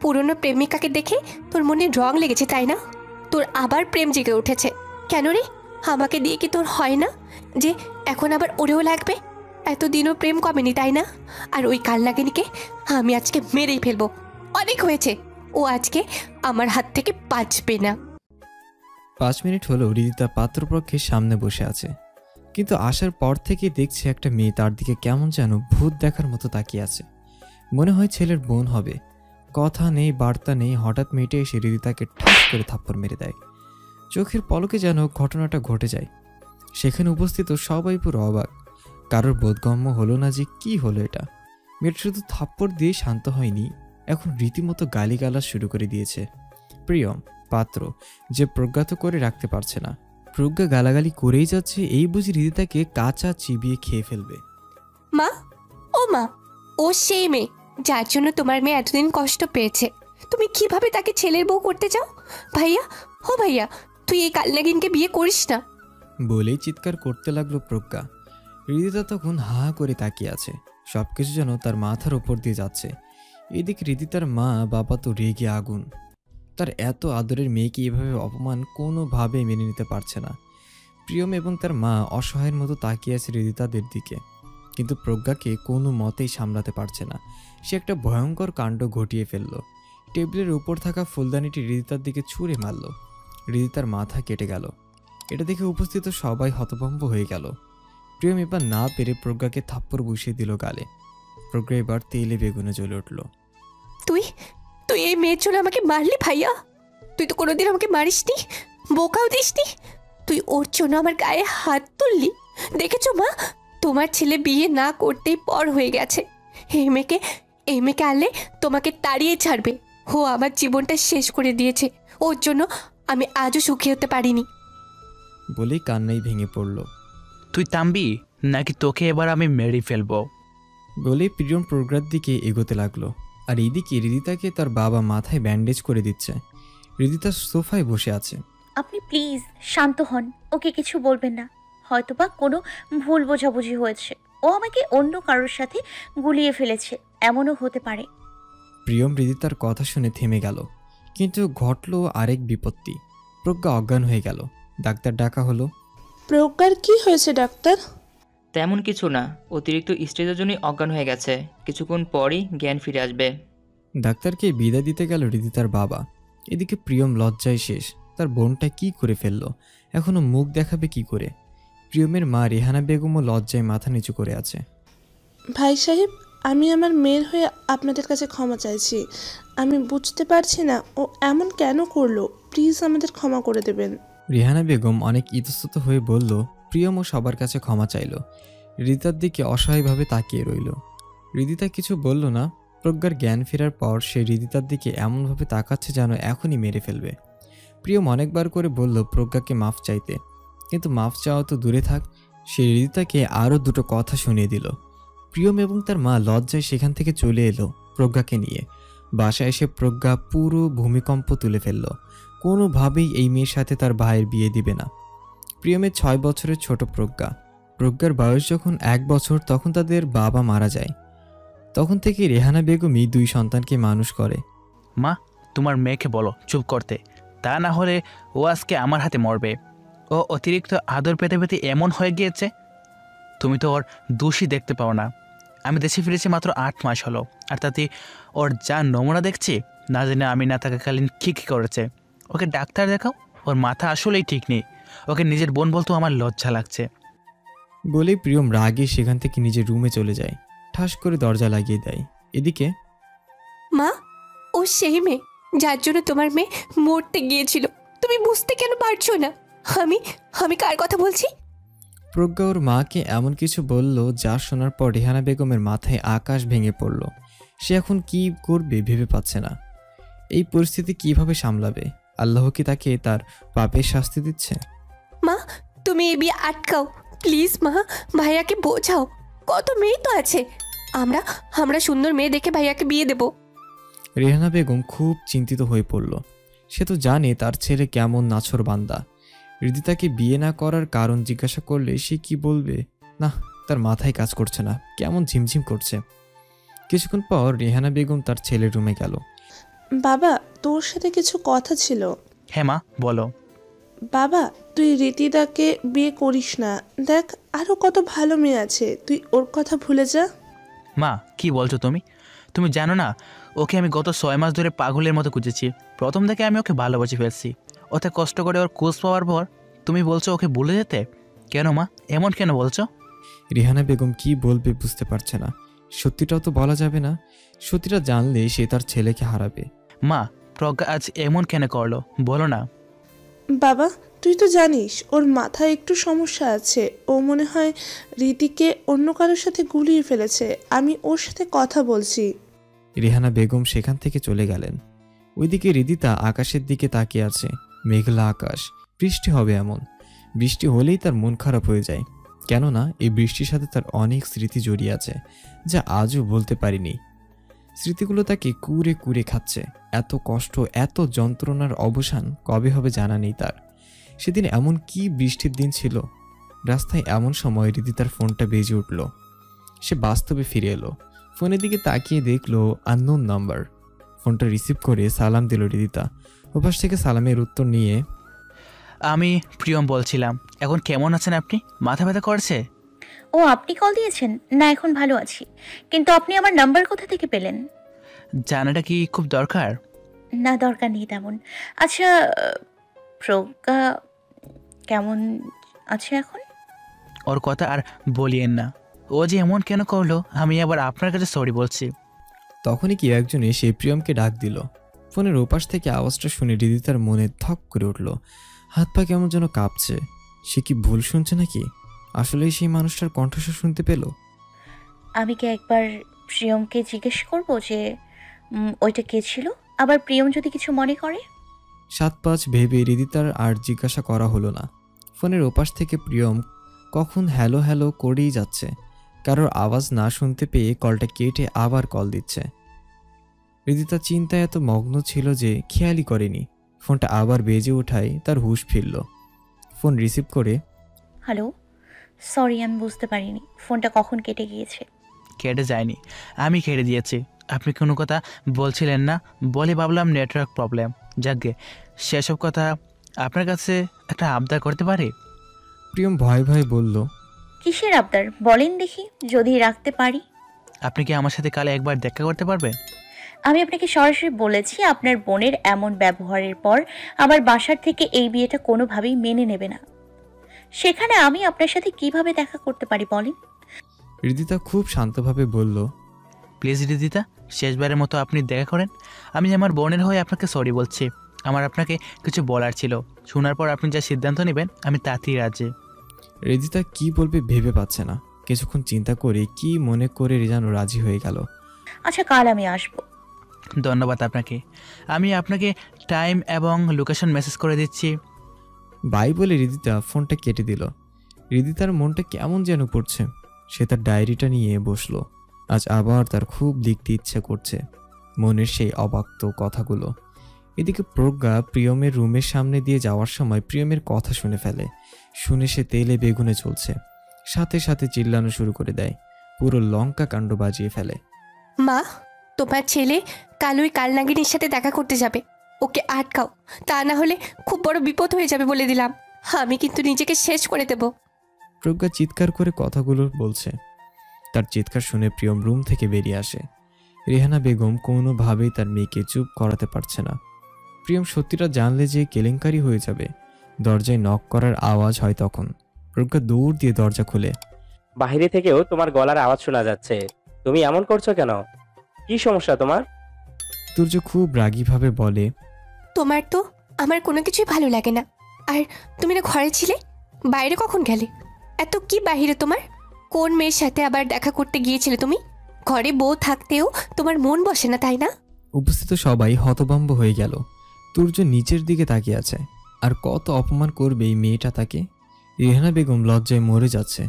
পুরনো প্রেমিকাকে দেখে তোর মনে রং লেগেছে তাই না? তোর আবার প্রেম জেগে উঠেছে কেন রে? আমাকে দিয়ে কি তোর হয় না যে এখন আবার ওরেও লাগবে? এতদিনও প্রেম কমেনি তাই না? আর ওই কালনাগিনীকে আমি আজকে মেরেই ফেলবো। অনেক হয়েছে, ও আজকে আমার হাত থেকে বাঁচবে না। 5 মিনিট হলো রিদিতা পাত্রপক্ষের সামনে বসে আছে, কিন্তু আসার পর থেকে দেখছে একটা মেয়ে তার দিকে কেমন যেন ভূত দেখার মতো তাকিয়ে আছে। মনে হয় ছেলের বোন হবে। কথা নেই, বার্তা নেই, হঠাৎ মেয়েটা এসে রিদিতাকে ঠাস করে থাপ্পড় মেরে দেয়। চোখের পলকে যেন ঘটনাটা ঘটে যায়। সেখানে উপস্থিত সবাই পুরো অবাক। কারোর বোধগম্য হলো না যে কি হলো এটা। মেয়েটা শুধু থাপ্পড় দিয়ে শান্ত হয়নি, এখন রীতিমতো গালিগালাজ শুরু করে দিয়েছে। প্রিয়ম পাত্র যে প্রজ্ঞাত করে রাখতে পারছে না। প্রজ্ঞা গালাগালি করেই যাচ্ছে, এই বুঝি রিদিতাকে কাঁচা চিবিয়ে খেয়ে ফেলবে। মা, ও মা, ও সেই মেয়ে যার জন্য তোমার মেয়ে এতদিন কষ্ট পেয়েছে। তুমি কিভাবে তাকে ছেলের বউ করতে চাও? ভাইয়া, ও ভাইয়া, তুই এই কালনাগিনকে বিয়ে করিস না। বলেই চিৎকার করতে লাগলো প্রজ্ঞা। রিদিতা তখন হা করে তাকিয়ে আছে, সবকিছু যেন তার মাথার ওপর দিয়ে যাচ্ছে। এদিকে রিদিতার মা বাবা তো রেগে আগুন। তার এত আদরের মেয়েকে এভাবে অপমান কোনোভাবে মেনে নিতে পারছে না। প্রিয়ম এবং তার মা অসহায়ের মতো তাকিয়ে আছে রিদিতাদের দিকে, কিন্তু প্রজ্ঞাকে কোনো মতেই সামলাতে পারছে না। সে একটা ভয়ঙ্কর কাণ্ড ঘটিয়ে ফেলল। টেবিলের উপর থাকা ফুলদানিটি রিদিতার দিকে ছুঁড়ে মারল। রিদিতার মাথা কেটে গেল। এটা দেখে উপস্থিত সবাই হতভম্ব হয়ে গেল। প্রিয়ম এবার না পেরে প্রজ্ঞাকে থাপ্পড় বসিয়ে দিল গালে। প্রজ্ঞা এবার তেলে বেগুনে জ্বলে উঠল। তুই তুই এই মেয়ের জন্য আমাকে মারলি ভাইয়া? তুই তো কোনোদিন আমাকে মারিসনি, বোকাও দিসনি। তুই ওর জন্য আমার গায়ে হাত তুললি। দেখেছো মা, তোমার ছেলে বিয়ে না করতেই পর হয়ে গেছে। এই মেয়েকে আনলে তোমাকে তাড়িয়ে ছাড়বে। ও আমার জীবনটা শেষ করে দিয়েছে। ওর জন্য আমি আজও সুখী হতে পারিনি। বলেই কান্নাই ভেঙে পড়ল। তুই থামবি নাকি তোকে এবার আমি মেরে ফেলবো? বলেই প্রিয়ম প্রজ্ঞার দিকে এগোতে লাগলো। আর এইদিকে রিদিতাকে তার বাবা মাথায় ব্যান্ডেজ করে দিচ্ছে। রিদিতা সোফায় বসে আছে। আপনি প্লিজ শান্ত হন, ওকে কিছু বলবেন না। হয়তোবা কোনো ভুল বোঝাবুঝি হয়েছে, ও আমাকে অন্য কারোর সাথে গুলিয়ে ফেলেছে, এমনও হতে পারে। প্রিয়ম রিদিতার কথা শুনে থেমে গেল, কিন্তু ঘটল আরেক বিপত্তি। প্রজ্ঞা অজ্ঞান হয়ে গেল। ডাক্তার ডাকা হলো। প্রজ্ঞার কি হয়েছে ডাক্তার? তেমন কিছু না, অতিরিক্ত স্ট্রেসের জন্যই অজ্ঞান হয়ে গেছে, কিছুক্ষণ পরই জ্ঞান ফিরে আসবে। ডাক্তারকে বিদায় দিতে গেল রিদিতার বাবা। এদিকে প্রিয়ম লজ্জায় শেষ। তার বোনটা কি করে ফেললো, এখনো মুখ দেখাবে কি করে? প্রিয়মের মা রেহানা বেগমও লজ্জায় মাথা নিচু করে আছে। ভাই সাহেব, আমি আমার মেয়ের হয়ে আপনাদের কাছে ক্ষমা চাইছি। আমি বুঝতে পারছি না ও এমন কেন করলো, প্লিজ আমাদের ক্ষমা করে দেবেন। রেহানা বেগম অনেক ইতস্তত হয়ে বলল। প্রিয়মও সবার কাছে ক্ষমা চাইল। রিদিতার দিকে অসহায়ভাবে তাকিয়ে রইল। রিদিতা কিছু বলল না। প্রজ্ঞার জ্ঞান ফেরার পর সে রিদিতার দিকে এমনভাবে তাকাচ্ছে যেন এখনই মেরে ফেলবে। প্রিয়ম অনেকবার করে বলল প্রজ্ঞাকে মাফ চাইতে, কিন্তু মাফ চাওয়া তো দূরে থাক, সে রিদিতাকে আরও দুটো কথা শুনিয়ে দিল। প্রিয়ম এবং তার মা লজ্জায় সেখান থেকে চলে এলো প্রজ্ঞাকে নিয়ে। বাসায় এসে প্রজ্ঞা পুরো ভূমিকম্প তুলে ফেলল। কোনোভাবেই এই মেয়ের সাথে তার ভাইয়ের বিয়ে দিবে না। প্রিয়মের 6 বছরের ছোট প্রজ্ঞা। প্রজ্ঞার বয়স যখন 1 বছর তখন তাদের বাবা মারা যায়। তখন থেকে রেহানা বেগমই 2 সন্তানকে মানুষ করে। মা, তোমার মেয়েকে বলো চুপ করতে, তা না হলে ও আজকে আমার হাতে মরবে। ও অতিরিক্ত আদর পেতে পেতে এমন হয়ে গিয়েছে। তুমি তো ওর দোষী দেখতে পাও না। আমি দেশে ফিরেছি মাত্র 8 মাস হলো, আর তাতে ওর যা নমুনা দেখছি, না জানি আমি না থাকাকালীন কী কী করেছে। ওকে ডাক্তার দেখাও, ওর মাথা আসলেই ঠিক নেই। ওকে নিজের বোন বলতেও আমার লজ্জা লাগছে। বলেই প্রিয়ম রাগে সেখান থেকে নিজের রুমে চলে যায়, ঠাস করে দরজা লাগিয়ে দেয়। এদিকে মা, ও সেই মেয়ে যার জন্য তোমার মেয়ে মরতে গিয়েছিল। তুমি বুঝতে কেন পারছো না আমি কার কথা বলছি? প্রজ্ঞা ওর মাকে এমন কিছু বলল যা শোনার পর রেহানা বেগমের মাথায় আকাশ ভেঙে পড়ল। সে এখন কি করবে ভেবে পাচ্ছে না। এই পরিস্থিতি কিভাবে সামলাবে? আল্লাহ কি তাকে তার পাপের শাস্তি দিচ্ছে? মা, তুমি এই বিয়ে আটকাও প্লিজ। মা, ভাইয়াকে বোঝাও, কত মেয়ে তো আছে। আমরা সুন্দর মেয়ে দেখে ভাইয়াকে বিয়ে দেব। রেহানা বেগম খুব চিন্তিত হয়ে পড়ল। সে তো জানে তার ছেলে কেমন নাছর বান্দা। রিদিতাকে বিয়ে না করার কারণ জিজ্ঞাসা করলে সে কি বলবে? না, তার মাথায় কাজ করছে না, কেমন ঝিমঝিম করছে। কিছুক্ষণ পর রেহানা বেগম তার ছেলের রুমে গেল। বাবা, তোর সাথে কিছু কথা ছিল। হ্যাঁ মা, বলো। বাবা, তুই রীতিদাকে বিয়ে করিস না। দেখ, আরও কত ভালো মেয়ে আছে, তুই ওর কথা ভুলে যা। মা, কি বলছো তুমি? তুমি জানো না, ওকে আমি গত 6 মাস ধরে পাগলের মতো খুঁজেছি। প্রথম থেকে আমি ওকে ভালোবেসে ফেলছি। ওতে কষ্ট করে ওর খোঁজ পাওয়ার পর তুমি বলছো ওকে ভুলে যেতে? কেন মা, এমন কেন বলছো? রিহানা বেগম কি বলবে বুঝতে পারছে না। সত্যিটাও তো বলা যাবে না, সত্যিটা জানলে সে তার ছেলেকে হারাবে। মা, প্রজ্ঞা আজ এমন কেন করলো বলো না। বাবা, তুই তো জানিস ওর মাথায় একটু সমস্যা আছে। ও মনে হয় রীতিকে অন্য কারোর সাথে গুলিয়ে ফেলেছে। আমি ওর সাথে কথা বলছি। রিহানা বেগম সেখান থেকে চলে গেলেন। ওইদিকে রিদিতা আকাশের দিকে তাকিয়ে আছে। মেঘলা আকাশ, বৃষ্টি হবে এমন। বৃষ্টি হলেই তার মন খারাপ হয়ে যায়, কেননা এই বৃষ্টির সাথে তার অনেক স্মৃতি জড়িয়ে আছে, যা আজও বলতে পারিনি। স্মৃতিগুলো তাকে কুরে কুরে খাচ্ছে। এত কষ্ট, এত যন্ত্রণার অবসান কবে হবে জানা নেই তার। সেদিন এমন কি বৃষ্টির দিন ছিল। রাস্তায় এমন সময় রিদিতার ফোনটা বেজে উঠল। সে বাস্তবে ফিরে এলো। ফোনের দিকে তাকিয়ে দেখলো আননোন নাম্বার। ফোনটা রিসিভ করে সালাম দিল রিদিতা। ওপাশ থেকে সালামের উত্তর নিয়ে, আমি প্রিয়ম বলছিলাম। এখন কেমন আছেন আপনি? মাথা ব্যথা করছে? ও, আপনি কল দিয়েছেন? না, এখন ভালো আছি। কিন্তু আপনি আমার নাম্বার কোথা থেকে পেলেন? জানাটা কি খুব দরকার? না, দরকার নেই তেমন। আচ্ছা, প্রজ্ঞা কেমন আছে এখন? ওর কথা আর বলিয়েন না। ও যে এমন কেন করলো, আমি আবার আপনার কাছে সরি বলছি। তখনই কেউ একজন এসে প্রিয়মকে ডাক দিল। ফোনের ওপাশ থেকে আওয়াজটা শুনে রিদিতার মনে ধক করে উঠল। হাত পা কেমন যেন কাঁপছে। সে কি ভুল শুনছে নাকি? আসলেই সেই মানুষটার কণ্ঠস্বর শুনতে পেল। আমি কি একবার প্রিয়মকে জিজ্ঞেস করব যে ওইটা কে ছিল? আবার প্রিয়ম যদি কিছু মনে করে? 7-5 ভেবে রিদিতার আর জিজ্ঞাসা করা হলো না। ফোনের ওপাশ থেকে প্রিয়ম কখন হ্যালো হ্যালো করেই যাচ্ছে। কারোর আওয়াজ না শুনতে পেয়ে কলটা কেটে আবার কল দিচ্ছে। রিদিতা চিন্তায় এত মগ্ন ছিল যে খেয়ালই করেনি। ফোনটা আবার বেজে ওঠায় তার হুঁশ ফিরল। ফোন রিসিভ করে, হ্যালো, সরি, আমি বুঝতে পারিনি ফোনটা কখন কেটে গিয়েছে। কেটে যায়নি, আমি কেটে দিয়েছি। আপনি কোনো কথা বলছিলেন না বলে ভাবলাম নেটওয়ার্ক প্রবলেম। যাকগে, সেসব কথা। আপনার কাছে একটা আবদার করতে পারি? প্রিয়ম ভয়ে ভয়ে বলল, কিসের আবদার বলেন দেখি, যদি রাখতে পারি। আপনি কি আমার সাথে কালে একবার দেখা করতে পারবেন? আমি আপনাকে সরাসরি বলেছি আপনার বোনের এমন ব্যবহারের পর আমার বাসার থেকে এই বিয়েটা কোনোভাবেই মেনে নেবে না। সেখানে আমি আপনার সাথে কিভাবে দেখা করতে পারি বলেন? রিদিতা খুব শান্তভাবে বলল, প্লিজ রিদিতা, শেষবারের মতো আপনি দেখা করেন। আমি আমার বোনের হয়ে আপনাকে সরি বলছি। আমার আপনাকে কিছু বলার ছিল। শোনার পর আপনি যা সিদ্ধান্ত নেবেন আমি তাতেই রাজি। রিদিতা কি বলবে ভেবে পাচ্ছে না। কিছুক্ষণ চিন্তা করে কি মনে করে যেন রাজি হয়ে গেল। আচ্ছা, কাল আমি আসবো। ধন্যবাদ আপনাকে। আমি আপনাকে টাইম এবং লোকেশন মেসেজ করে দিচ্ছি। বাই বলে রিদিতা ফোনটা কেটে দিল। রিদিতার মনটা কেমন যেন পড়ছে। সে তার ডায়েরিটা নিয়ে বসলো। আজ আবার তার খুব লিখতে ইচ্ছে করছে মনের সেই অবাক্ত কথাগুলো। এদিকে প্রজ্ঞা প্রিয়মের রুমের সামনে দিয়ে যাওয়ার সময় প্রিয়মের কথা শুনে ফেলে। শুনে সে তেলে বেগুনে চলছে। সাথে সাথে চিল্লানো শুরু করে দেয়। পুরো লঙ্কা কাণ্ড বাজিয়ে ফেলে। মা, তোমার ছেলে কাল ওই কালনাগিনীর সাথে দেখা করতে যাবে। ওকে আটকাও, তা না হলে খুব বড় বিপদ হয়ে যাবে বলে দিলাম। আমি কিন্তু নিজেকে শেষ করে দেব। প্রজ্ঞা চিৎকার করে কথাগুলো বলছে। তার চিৎকার শুনে প্রিয়ম রুম থেকে বেরিয়ে আসে। রেহানা বেগম কোনোভাবেই তার মেয়েকে চুপ করাতে পারছে না। প্রিয়ম সত্যিটা জানলে যে কেলেঙ্কারি হয়ে যাবে। দরজায় নক করার আওয়াজ হয় তখন। প্রজ্ঞা দৌড় দিয়ে দরজা খুলে, বাইরে থেকেও তোমার গলার আওয়াজ শোনা যাচ্ছে। তুমি এমন করছো কেন? কি সমস্যা তোমার? তুর্য খুব রাগীভাবে বলে, তোমার তো আমার কোনো কিছুই ভালো লাগে না। আর তুমি না ঘরে ছিলে, বাইরে কখন গেলে? এত কি বাহিরে তোমার? কোন মেয়ের সাথে আবার দেখা করতে গিয়েছিলে তুমি? ঘরে বউ থাকতেও তোমার মন বসে না, তাই না? উপস্থিত সবাই হতভম্ব হয়ে গেল। তুর্য নিচের দিকে তাকিয়ে আছে। আর কত অপমান করবে এই মেয়েটা তাকে। রেহানা বেগম লজ্জায় মরে যাচ্ছে।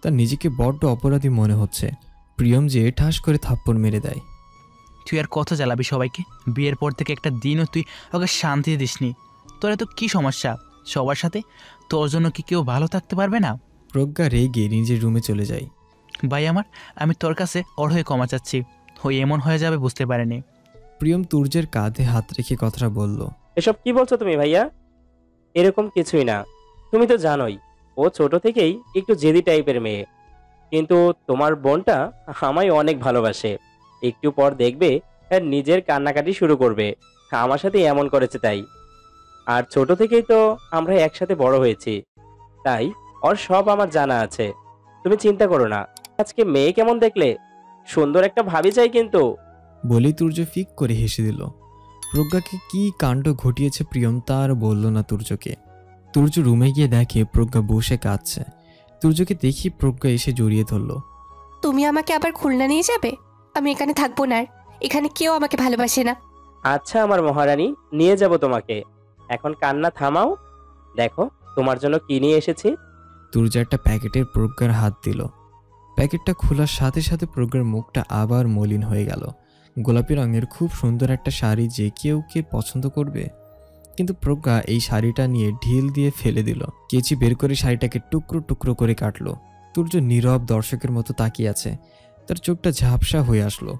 তার নিজেকে বড্ড অপরাধী মনে হচ্ছে। প্রিয়ম যে ঠাস করে থাপ্পড় মেরে দেয়। তুই আর কত জ্বালাবি সবাইকে? বিয়ের পর থেকে একটা দিনও তুই ওকে শান্তি দিসনি। তোর এত কি সমস্যা সবার সাথে? তোর জন্য কি কেউ ভালো থাকতে পারবে না? প্রজ্ঞা রেগে নিজের রুমে চলে যায়। ভাই আমার, আমি তোর কাছে ওর হয়ে ক্ষমা চাচ্ছি। হয়ে এমন হয়ে যাবে বুঝতে পারিনি। প্রিয়ম তুর্যের কাঁধে হাত রেখে কথাটা বলল। এসব কি বলছো তুমি ভাইয়া? এরকম কিছুই না। তুমি তো জানোই ও ছোট থেকেই একটু জেদি টাইপের মেয়ে, কিন্তু তোমার বোনটা আমায় অনেক ভালোবাসে। একটু পর দেখবে নিজের কান্নাকাটি শুরু করবে। আমার সাথে এমন করেছে তাই। আর ছোট থেকেই তো আমরা একসাথে বড় হয়েছি, তাই ওর সব আমার জানা আছে। তুমি চিন্তা করো না। আজকে মেয়ে কেমন দেখলে? সুন্দর একটা ভাবি চাই কিন্তু। বলেই তুর্য ফিক করে হেসে দিল। প্রজ্ঞাকে কি কাণ্ড ঘটিয়েছে প্রিয়ম তা আর বলল না তুর্যকে। তুর্য রুমে গিয়ে দেখে প্রজ্ঞা বসে কাঁদছে। তুর্যকে দেখি প্রজ্ঞা এসে জড়িয়ে ধরল। তুমি আমাকে আবার খুলনা নিয়ে যাবে? আমি এখানে থাকবো না আর। এখানে কেউ আমাকে ভালোবাসে না। আচ্ছা আমার মহারানী, নিয়ে যাব তোমাকে। এখন কান্না থামাও। দেখো তোমার জন্য কি নিয়ে এসেছি। তুর্য একটা প্যাকেটের প্রজ্ঞার হাত দিল। প্যাকেটটা খোলার সাথে সাথে প্রজ্ঞার মুখটা আবার মলিন হয়ে গেল। গোলাপি রঙের খুব সুন্দর একটা শাড়ি, যে কেউ কে পছন্দ করবে। কিন্তু প্রজ্ঞা এই শাড়িটা নিয়ে ঢিল দিয়ে ফেলে দিল। কেচি বের করে শাড়িটাকে টুকরো টুকরো করে কাটলো। তুর্য নীরব দর্শকের মতো তাকিয়ে আছে। তার চোখটা ঝাপসা হয়ে আসলো।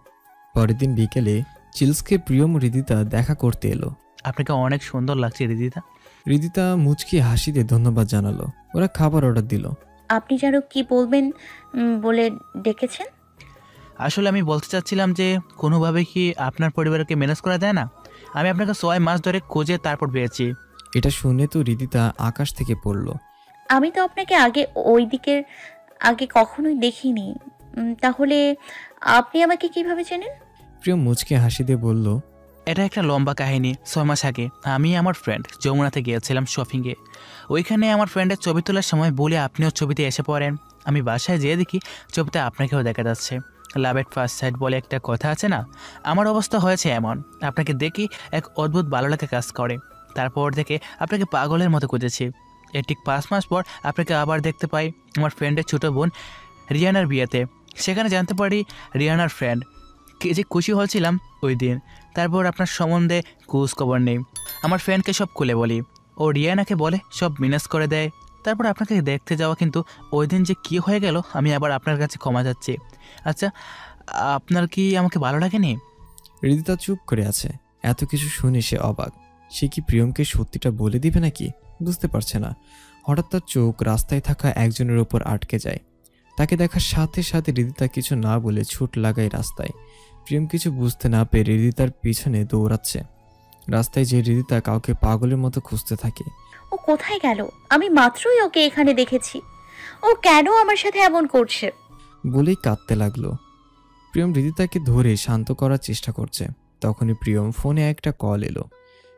পরের দিন বিকেলে চিলসকে প্রিয়ম হৃদিতা দেখা করতে এলো। আপনাকে অনেক সুন্দর লাগছে রিদিতা। হৃদিতা মুচকি হাসি দিয়ে ধন্যবাদ জানালো। ওরা খাবার অর্ডার দিল। আপনি যেন কি বলবেন বলে ডেকেছেন? আসলে আমি বলতে চাচ্ছিলাম যে কোনোভাবে কি আপনার পরিবারকে ম্যানেজ করা যায় না? আমি আপনাকে 6 মাস ধরে খুঁজে তারপর পেয়েছি। এটা শুনে তো হৃদিতা আকাশ থেকে পড়ল। আমি তো আপনাকে ওই দিকের আগে কখনোই দেখিনি। তাহলে আপনি আমাকে কিভাবে চেনেন? প্রিয়ম মুচকি হাসি দিয়ে বলল, এটা একটা লম্বা কাহিনী। 6 মাস আগে আমি আমার ফ্রেন্ড যমুনাতে গিয়েছিলাম শপিংয়ে। ওইখানে আমার ফ্রেন্ডের ছবি তোলার সময় বলে আপনিও ছবিতে এসে পড়েন। আমি বাসায় যেয়ে দেখি ছবিতে আপনাকেও দেখা যাচ্ছে। লাভ এট ফার্স্ট সাইট বলে একটা কথা আছে না? আমার অবস্থা হয়েছে এমন। আপনাকে দেখি এক অদ্ভুত ভালো লাগা কাজ করে। তারপর থেকে আপনাকে পাগলের মতো খুঁজেছি। এর ঠিক 5 মাস পর আপনাকে আবার দেখতে পাই আমার ফ্রেন্ডের ছোটো বোন রিয়ানার বিয়েতে। সেখানে জানতে পারি রিয়ানার ফ্রেন্ড। যে খুশি হয়েছিলাম ওই দিন। তারপর আপনার সম্বন্ধে খোঁজ খবর নেই। আমার ফ্রেন্ডকে সব খুলে বলি, ও রিয়ানাকে বলে সব ম্যানেজ করে দেয়। তারপর আপনাকে দেখতে যাওয়া, কিন্তু ওই দিন যে কী হয়ে গেল আমি আবার আপনার কাছে ক্ষমা চাচ্ছি। আচ্ছা, আপনার কি আমাকে ভালো লাগেনি? হৃদিতা চুপ করে আছে। এত কিছু শুনে সে অবাক। সে কি প্রিয়মকে সত্যিটা বলে দিবে নাকি? বুঝতে পারছে না। হঠাৎ তার চোখ রাস্তায় থাকা একজনের ওপর আটকে যায়। তাকে দেখার সাথে সাথে হৃদিতা কিছু না বলে ছুট লাগায় রাস্তায়। প্রিয়ম কিছু বুঝতে না পেরে হৃদিতার পিছনে দৌড়াচ্ছে। রাস্তায় যে হৃদিতা কাউকে পাগলের মতো খুঁজতে থাকে। ও কোথায় গেল? আমি মাত্রই ওকে এখানে দেখেছি। ও কেন আমার সাথে এমন করছে? বলেই কাঁদতে লাগলো। প্রিয়ম হৃদিতাকে ধরে শান্ত করার চেষ্টা করছে। তখনই প্রিয়ম ফোনে একটা কল এলো।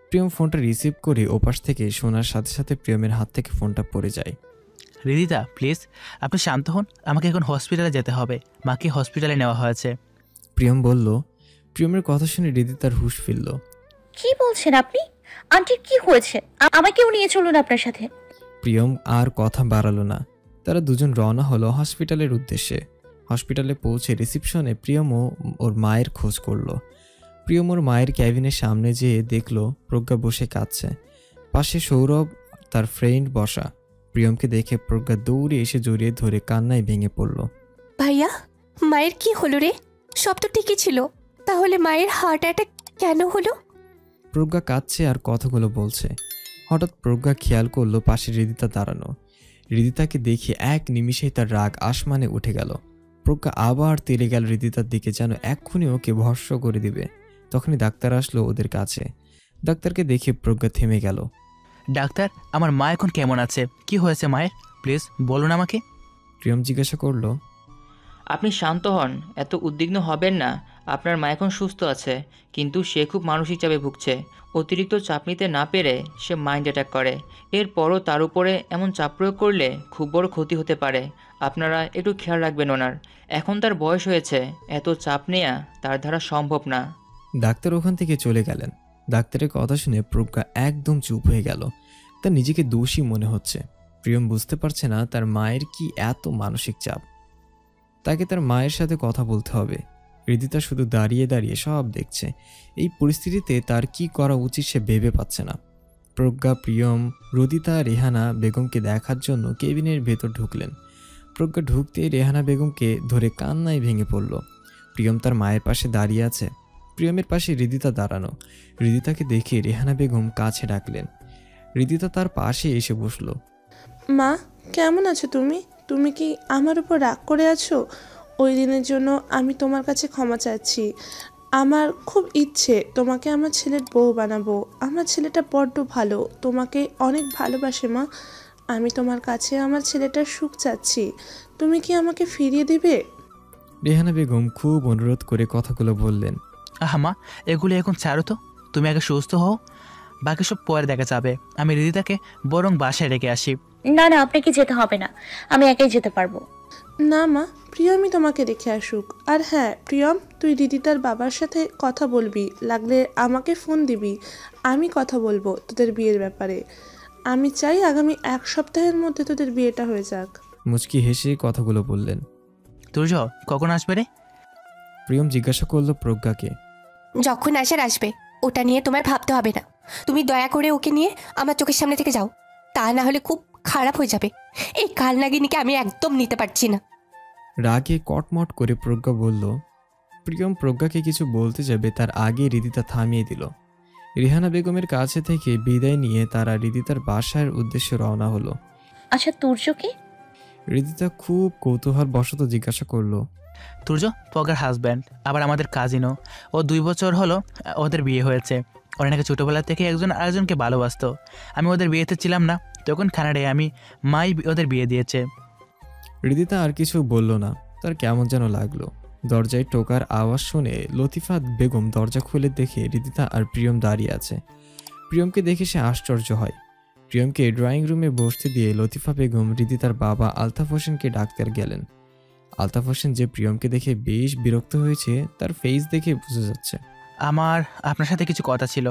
প্রিয়ম ফোনটা রিসিভ করে ওপাশ থেকে শোনার সাথে সাথে প্রিয়মের হাত থেকে ফোনটা পড়ে যায়। রিদিতা প্লিজ আপনি শান্ত হন। আমাকে এখন হসপিটালে যেতে হবে। মাকে হসপিটালে নেওয়া হয়েছে। প্রিয়ম বলল। প্রিয়মের কথা শুনে হৃদিতার হুঁশ ফিরল। কি বলছেন আপনি? আন্টির কি হয়েছে? আমাকেও নিয়ে চলুন আপনার সাথে। প্রিয়ম আর কথা বাড়ালো না। তারা দুজন রওনা হলো হসপিটালের উদ্দেশ্যে। হসপিটালে পৌঁছে রিসিপশনে প্রিয়ম ওর মায়ের খোঁজ করলো। প্রিয়ম ওর মায়ের ক্যাবিনের সামনে যেয়ে দেখলো প্রজ্ঞা বসে কাঁদছে। পাশে সৌরভ তার ফ্রেন্ড বসা। প্রিয়মকে দেখে প্রজ্ঞা দৌড়ে এসে জড়িয়ে ধরে কান্নায় ভেঙে পড়ল। ভাইয়া, মায়ের কি হলো রে? সব তো ঠিকই ছিল, তাহলে মায়ের হার্ট অ্যাটাক কেন হলো? প্রজ্ঞা কাঁদছে আর কথাগুলো বলছে। হঠাৎ প্রজ্ঞা খেয়াল করলো পাশে হৃদিতা দাঁড়ানো। হৃদিতাকে দেখে এক নিমিষেই তার রাগ আসমানে উঠে গেল। প্রজ্ঞা আবার তেড়ে গেল হৃদিতার দিকে, যেন এক্ষুনি ওকে ভস্ম করে দিবে। তখনই ডাক্তার আসলো ওদের কাছে। ডাক্তারকে দেখে প্রজ্ঞা থেমে গেল। ডাক্তার, আমার মা এখন কেমন আছে? কি হয়েছে মায়ের? প্লিজ বলুন আমাকে। প্রিয়ম জিজ্ঞাসা করলো। আপনি শান্ত হন, এত উদ্বিগ্ন হবেন না। আপনার মা এখন সুস্থ আছে, কিন্তু সে খুব মানসিক চাপে ভুগছে। অতিরিক্ত চাপ নিতে না পেরে সে মাইন্ড অ্যাটাক করে। এরপরও তার উপরে এমন চাপ প্রয়োগ করলে খুব বড় ক্ষতি হতে পারে। আপনারা একটু খেয়াল রাখবেন ওনার। এখন তার বয়স হয়েছে, এত চাপ নেওয়া তার দ্বারা সম্ভব না। ডাক্তার ওখান থেকে চলে গেলেন। ডাক্তারের কথা শুনে প্রজ্ঞা একদম চুপ হয়ে গেল। তার নিজেকে দোষী মনে হচ্ছে। প্রিয়ম বুঝতে পারছে না তার মায়ের কি এত মানসিক চাপ। তাকে তার মায়ের সাথে কথা বলতে হবে। হৃদিতা শুধু দাঁড়িয়ে দাঁড়িয়ে সব দেখছে। এই পরিস্থিতিতে তার কি করা উচিত সে ভেবে পাচ্ছে না। প্রজ্ঞা, প্রিয়ম, রদিতা রেহানা বেগমকে দেখার জন্য কেবিনের ভেতর ঢুকলেন। প্রজ্ঞা ঢুকতেই রেহানা বেগমকে ধরে কান্নায় ভেঙে পড়ল। প্রিয়ম তার মায়ের পাশে দাঁড়িয়ে আছে। প্রিয়মের পাশে হৃদিতা দাঁড়ানো। হৃদিতাকে দেখে রেহানা বেগম কাছে ডাকলেন। হৃদিতা তার পাশে এসে বসলো। মা, কেমন আছো তুমি? তুমি কি আমার উপর রাগ করে আছো? ওই দিনের জন্য আমি তোমার কাছে ক্ষমা চাচ্ছি। আমার খুব ইচ্ছে তোমাকে আমার ছেলের বউ বানাবো। আমার ছেলেটা বড্ড ভালো, তোমাকে অনেক ভালোবাসে মা। আমি তোমার কাছে আমার ছেলেটার সুখ চাচ্ছি, তুমি কি আমাকে ফিরিয়ে দিবে? রেহানা বেগম খুব অনুরোধ করে কথাগুলো বললেন। আহা মা, এগুলো এখন ছাড়ো তো। তুমি আগে সুস্থ হও, বাকি সব পরে দেখা যাবে। আমি হৃদিতাকে বরং বাসায় রেখে আসি। না না, আপনাকে যেতে হবে না, আমি একাই যেতে পারবো। না মা, প্রিয়মই তোমাকে রেখে আসুক। আর হ্যাঁ প্রিয়ম, তুই দিদিতার বাবার সাথে কথা বলবি, লাগলে আমাকে ফোন দিবি। আমি কথা বলবো তোদের বিয়ের ব্যাপারে। আমি চাই আগামী 1 সপ্তাহের মধ্যে তোদের বিয়েটা হয়ে যাক। মুচকি হেসে কথাগুলো বললেন। তুর্য কখন আসবে রে? প্রিয়ম জিজ্ঞাসা করলো প্রজ্ঞাকে। যখন আসার আসবে, ওটা নিয়ে তোমার ভাবতে হবে না। তুমি দয়া করে ওকে নিয়ে আমার চোখের সামনে থেকে যাও, তা না হলে খুব খারাপ হয়ে যাবে। এই কাল নাগিনীকে আমি একদম নিতে পারছি না। রাগে কটমট করে প্রজ্ঞা বলল। প্রিয়ম প্রজ্ঞাকে কিছু বলতে যাবে তার আগে হৃদিতা থামিয়ে দিল। রেহানা বেগমের কাছে থেকে বিদায় নিয়ে তারা হৃদিতার বাসার উদ্দেশ্যে রওনা হলো। আচ্ছা তুর্যকে? হৃদিতা খুব কৌতূহল বশত জিজ্ঞাসা করলো। তুর্য পগার হাজব্যান্ড, আবার আমাদের কাজিনও। ও 2 বছর হলো ওদের বিয়ে হয়েছে। ওরা নাকি ছোটোবেলা থেকে একজন আরেকজনকে ভালোবাসতো। আমি ওদের বিয়েতে ছিলাম না, তখন কানাডায় আমি মাই ওদের বিয়ে দিয়েছে। হৃদিতা আর কিছু বলল না, তার কেমন যেন লাগলো। দরজায় টোকার আওয়াজ শুনে লতিফা বেগম দরজা খুলে দেখে হৃদিতা আর প্রিয়ম দাঁড়িয়ে আছে। প্রিয়মকে দেখে সে আশ্চর্য হয়। প্রিয়মকে ড্রয়িং রুমে বসতে দিয়ে লতিফা বেগম হৃদিতার বাবা আলতাফ হোসেনকে ডাকতে গেলেন। আলতাফ হোসেন যে প্রিয়মকে দেখে বেশ বিরক্ত হয়েছে তার ফেস দেখে বোঝা যাচ্ছে। আমার আপনার সাথে কিছু কথা ছিল।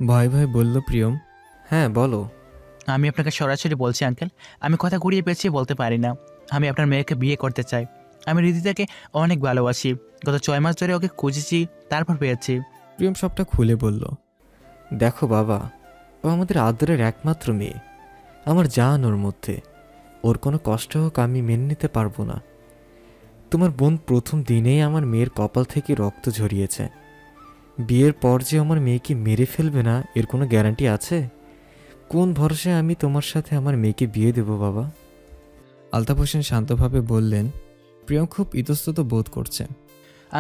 ভয় ভয় বলল প্রিয়ম। হ্যাঁ বলো। আমি আপনাকে সরাসরি বলছি আঙ্কেল, আমি কথা ঘুরিয়ে পেঁচিয়ে বলতে পারি না। আমি আপনার মেয়েকে বিয়ে করতে চাই। আমি হৃদিতাকে অনেক ভালোবাসি। গত 6 মাস ধরে ওকে খুঁজেছি, তারপর পেয়েছি। প্রিয়ম সবটা খুলে বলল। দেখো বাবা, ও আমাদের আদরের একমাত্র মেয়ে, আমার জান ওর মধ্যে। ওর কোনো কষ্ট হোক আমি মেনে নিতে পারবো না। তোমার বোন প্রথম দিনেই আমার মেয়ের কপাল থেকে রক্ত ঝরিয়েছে। বিয়ের পর যে আমার মেয়েকে মেরে ফেলবে না এর কোনো গ্যারান্টি আছে? কোন ভরসায় আমি তোমার সাথে আমার মেয়েকে বিয়ে দেব বাবা? আলতাফ হোসেন শান্তভাবে বললেন। প্রিয়ম খুব ইতস্তত বোধ করছে।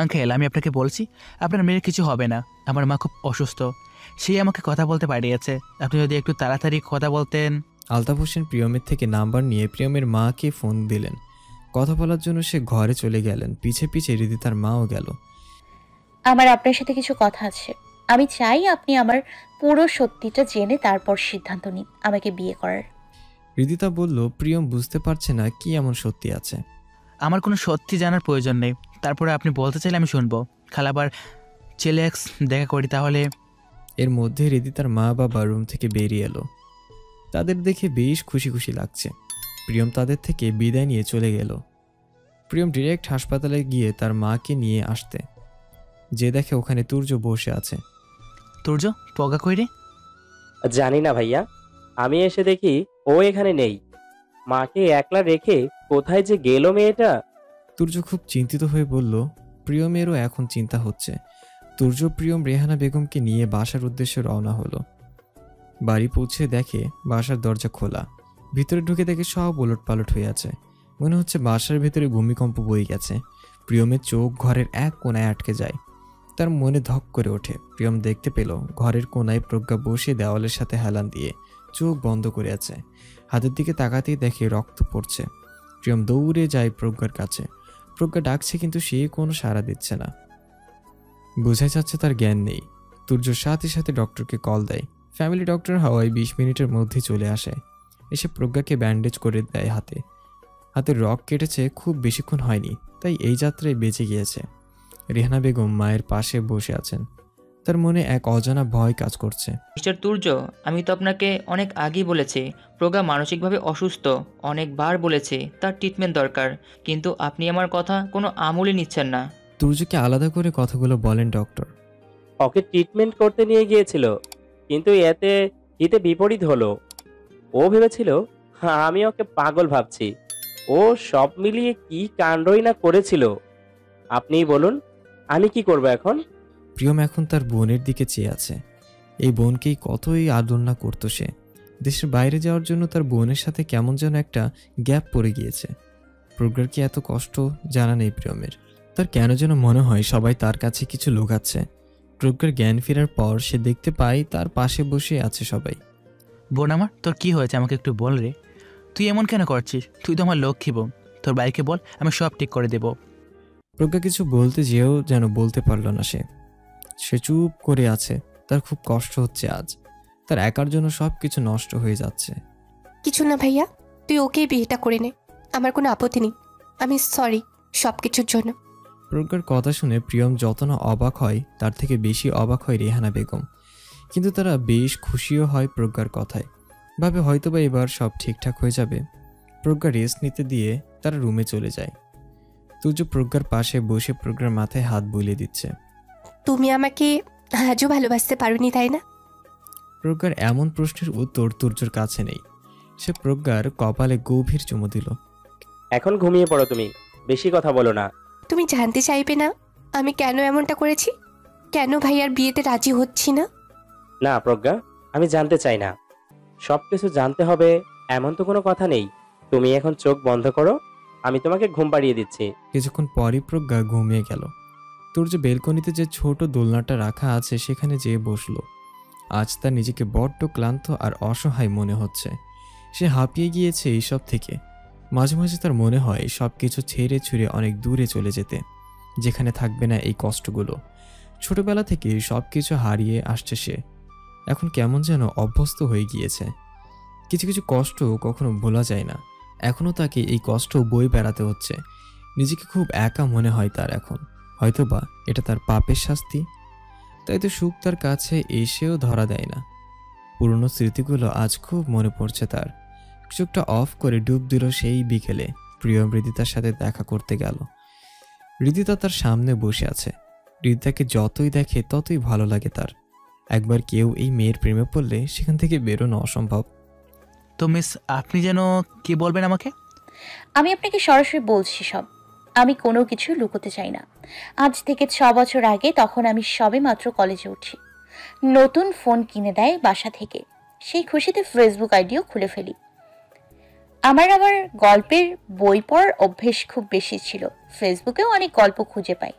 আঙ্কেল, আমি আপনাকে বলছি আপনার মেয়ের কিছু হবে না। আমার মা খুব অসুস্থ, সেই আমাকে কথা বলতে পাঠিয়েছে। আপনি যদি একটু তাড়াতাড়ি কথা বলতেন। আলতাফ হোসেন প্রিয়মের থেকে নাম্বার নিয়ে প্রিয়মের মাকে ফোন দিলেন। কথা বলার জন্য সে ঘরে চলে গেলেন। পিছে পিছে হৃদিতার মাও গেল। আমার আপনার সাথে কিছু কথা আছে। আমি চাই আপনি আমার পুরো সত্যিটা জেনে তারপর সিদ্ধান্ত নিন আমাকে বিয়ে করার। হৃদিতা বলল। প্রিয়ম বুঝতে পারছে না কি এমন সত্যি আছে। আমার কোনো সত্যি জানার প্রয়োজন নেই, তারপরে আপনি বলতে চাইলে আমি শুনবো। খালাবার ছেলে এক্স দেখা করি তাহলে। এর মধ্যে হৃদিতার মা বাবা রুম থেকে বেরিয়ে এলো। তাদের দেখে বেশ খুশি খুশি লাগছে। প্রিয়ম তাদের থেকে বিদায় নিয়ে চলে গেল। প্রিয়ম ডিরেক্ট হাসপাতালে গিয়ে তার মাকে নিয়ে আসতে যে দেখে ওখানে তুর্য বসে আছে। তুর্য, পগা কই রে? জানি না ভাইয়া, আমি এসে দেখি ও এখানে নেই। মাকে একলা রেখে কোথায় যে গেল মেয়েটা। তুর্য খুব চিন্তিত হয়ে বলল। প্রিয়মেরও এখন চিন্তা হচ্ছে। তুর্য প্রিয়ম রেহানা বেগমকে নিয়ে বাসার উদ্দেশ্যে রওনা হলো। বাড়ি পৌঁছে দেখে বাসার দরজা খোলা। ভিতরে ঢুকে দেখে সব ওলটপালট হয়ে আছে। মনে হচ্ছে বাসার ভেতরে ভূমিকম্প বয়ে গেছে। প্রিয়মের চোখ ঘরের এক কোণায় আটকে যায়। তার মনে ধক করে ওঠে। প্রিয়ম দেখতে পেল ঘরের কোণায় প্রজ্ঞা বসে দেওয়ালের সাথে হেলান দিয়ে চোখ বন্ধ করে আছে। হাতের দিকে তাকাতেই দেখে রক্ত পড়ছে। প্রিয়ম দৌড়ে যায় প্রজ্ঞার কাছে। প্রজ্ঞা ডাকছে কিন্তু সে কোনো সাড়া দিচ্ছে না। বোঝা যাচ্ছে তার জ্ঞান নেই। তুর্য সাথে সাথে ডক্টরকে কল দেয়। ফ্যামিলি ডক্টর হওয়ায় 20 মিনিটের মধ্যে চলে আসে। এসে প্রজ্ঞাকে ব্যান্ডেজ করে দেয় হাতে। হাতের রক কেটেছে, খুব বেশিক্ষণ হয়নি, তাই এই যাত্রায় বেঁচে গিয়েছে। রেহানা বেগম মায়ের পাশে বসে আছেন। তার মনে এক অজানা ভয় কাজ করছে। মিস্টার তুর্য, আমি তো আপনাকে অনেক আগেই বলেছি প্রজ্ঞা মানসিকভাবে অসুস্থ। অনেকবার বলেছি তার ট্রিটমেন্ট দরকার, কিন্তু আপনি আমার কথা কোনো আমলই নিচ্ছেন না। তুর্যকে আলাদা করে কথাগুলো বলেন ডক্টর। ওকে ট্রিটমেন্ট করতে নিয়ে গিয়েছিল, কিন্তু এতে হিতে বিপরীত হলো। ও ভেবেছিল আমি ওকে পাগল ভাবছি। ও সব মিলিয়ে কি কাণ্ডই না করেছিল। আপনিই বলুন, আমি কি করব এখন? প্রিয়ম এখন তার বোনের দিকে চেয়ে আছে। এই বোনকেই কতই আদর না করতো সে। দেশের বাইরে যাওয়ার জন্য তার বোনের সাথে কেমন যেন একটা গ্যাপ পড়ে গিয়েছে। প্রজ্ঞার কি এত কষ্ট জানা নেই প্রিয়মের। তার কেন যেন মনে হয় সবাই তার কাছে কিছু লুকাচ্ছে। প্রজ্ঞার জ্ঞান ফেরার পর সে দেখতে পায় তার পাশে বসে আছে সবাই। বোন আমার, তোর কি হয়েছে আমাকে একটু বল রে। তুই এমন কেন করছিস? তুই তো আমার লক্ষ্মী বোন। তোর বাইকে বল, আমি সব ঠিক করে দেব। প্রজ্ঞা কিছু বলতে যেও যেন বলতে পারল না। সে চুপ করে আছে। তার খুব কষ্ট হচ্ছে আজ। তার একার জন্য সব কিছু নষ্ট হয়ে যাচ্ছে। কিছু না ভাইয়া, তুই ওকেই বিয়েটা করে নে, আমার কোনো আপত্তি নেই। আমি সরি সব কিছুর জন্য। প্রজ্ঞার কথা শুনে প্রিয়ম যত না অবাক হয় তার থেকে বেশি অবাক হয় রেহানা বেগম। কিন্তু তারা বেশ খুশিও হয় প্রজ্ঞার কথায়। ভাবে হয়তোবা এবার সব ঠিকঠাক হয়ে যাবে। প্রজ্ঞা রেস্ট নিতে দিয়ে তারা রুমে চলে যায়। তুর্য প্রজ্ঞার পাশে বসে প্রজ্ঞার মাথায় হাত বুলিয়ে দিচ্ছে। তুমি আমাকে আজও ভালোবাসতে পারোনি তাই না? প্রজ্ঞার এমন প্রশ্নের উত্তর তুর্যর কাছে নেই। সে প্রজ্ঞার কপালে গভীর চুমু দিল। এখন ঘুমিয়ে পড়ো তুমি, বেশি কথা বলো না। তুমি জানতে চাইবে না আমি কেন এমনটা করেছি? কেন ভাইয়ার বিয়েতে রাজি হচ্ছি না? না প্রজ্ঞা, আমি জানতে চাই না। সবকিছু জানতে হবে এমন তো কোনো কথা নেই। তুমি এখন চোখ বন্ধ করো, আমি তোমাকে ঘুম পাড়িয়ে দিচ্ছি। কিছুক্ষণ পরই প্রজ্ঞা ঘুমিয়ে গেল। তুর্য বেলকনিতে যে ছোট দোলনাটা রাখা আছে সেখানে যেয়ে বসলো। আজ তার নিজেকে বড্ড ক্লান্ত আর অসহায় মনে হচ্ছে। সে হাঁপিয়ে গিয়েছে এইসব থেকে। মাঝে মাঝে তার মনে হয় সব কিছু ছেড়ে ছুঁড়ে অনেক দূরে চলে যেতে, যেখানে থাকবে না এই কষ্টগুলো। ছোটবেলা থেকে সব কিছু হারিয়ে আসছে সে। এখন কেমন যেন অভ্যস্ত হয়ে গিয়েছে। কিছু কিছু কষ্ট কখনো ভোলা যায় না। এখনও তাকে এই কষ্ট বয়ে বেড়াতে হচ্ছে। নিজেকে খুব একা মনে হয় তার এখন। হয়তোবা এটা তার পাপের শাস্তি। তাই তো সুখ তার কাছে এসেও ধরা দেয় না। পুরনো স্মৃতিগুলো আজ খুব মনে পড়ছে তার। চোখটা অফ করে ডুব দিল সেই বিকেলে। প্রিয় হৃদিতার সাথে দেখা করতে গেল। হৃদিতা তার সামনে বসে আছে। হৃদিতাকে যতই দেখে ততই ভালো লাগে তার। একবার কেউ এই মেয়ের প্রেমে পড়লে সেখান থেকে বেরোনো অসম্ভব। তো মিস, আপনি যেন কি বলবেন আমাকে? আমি আপনাকে সরাসরি বলছি সব। আমি কোনো কিছু লুকোতে চাই না। আজ থেকে 6 বছর আগে, তখন আমি সবে মাত্র কলেজে উঠি, নতুন ফোন কিনে দেয় বাসা থেকে। সেই খুশিতে ফেসবুক আইডিও খুলে ফেলি। আমার গল্পের বই পড়ার অভ্যেস খুব বেশি ছিল। ফেসবুকেও অনেক গল্প খুঁজে পাই,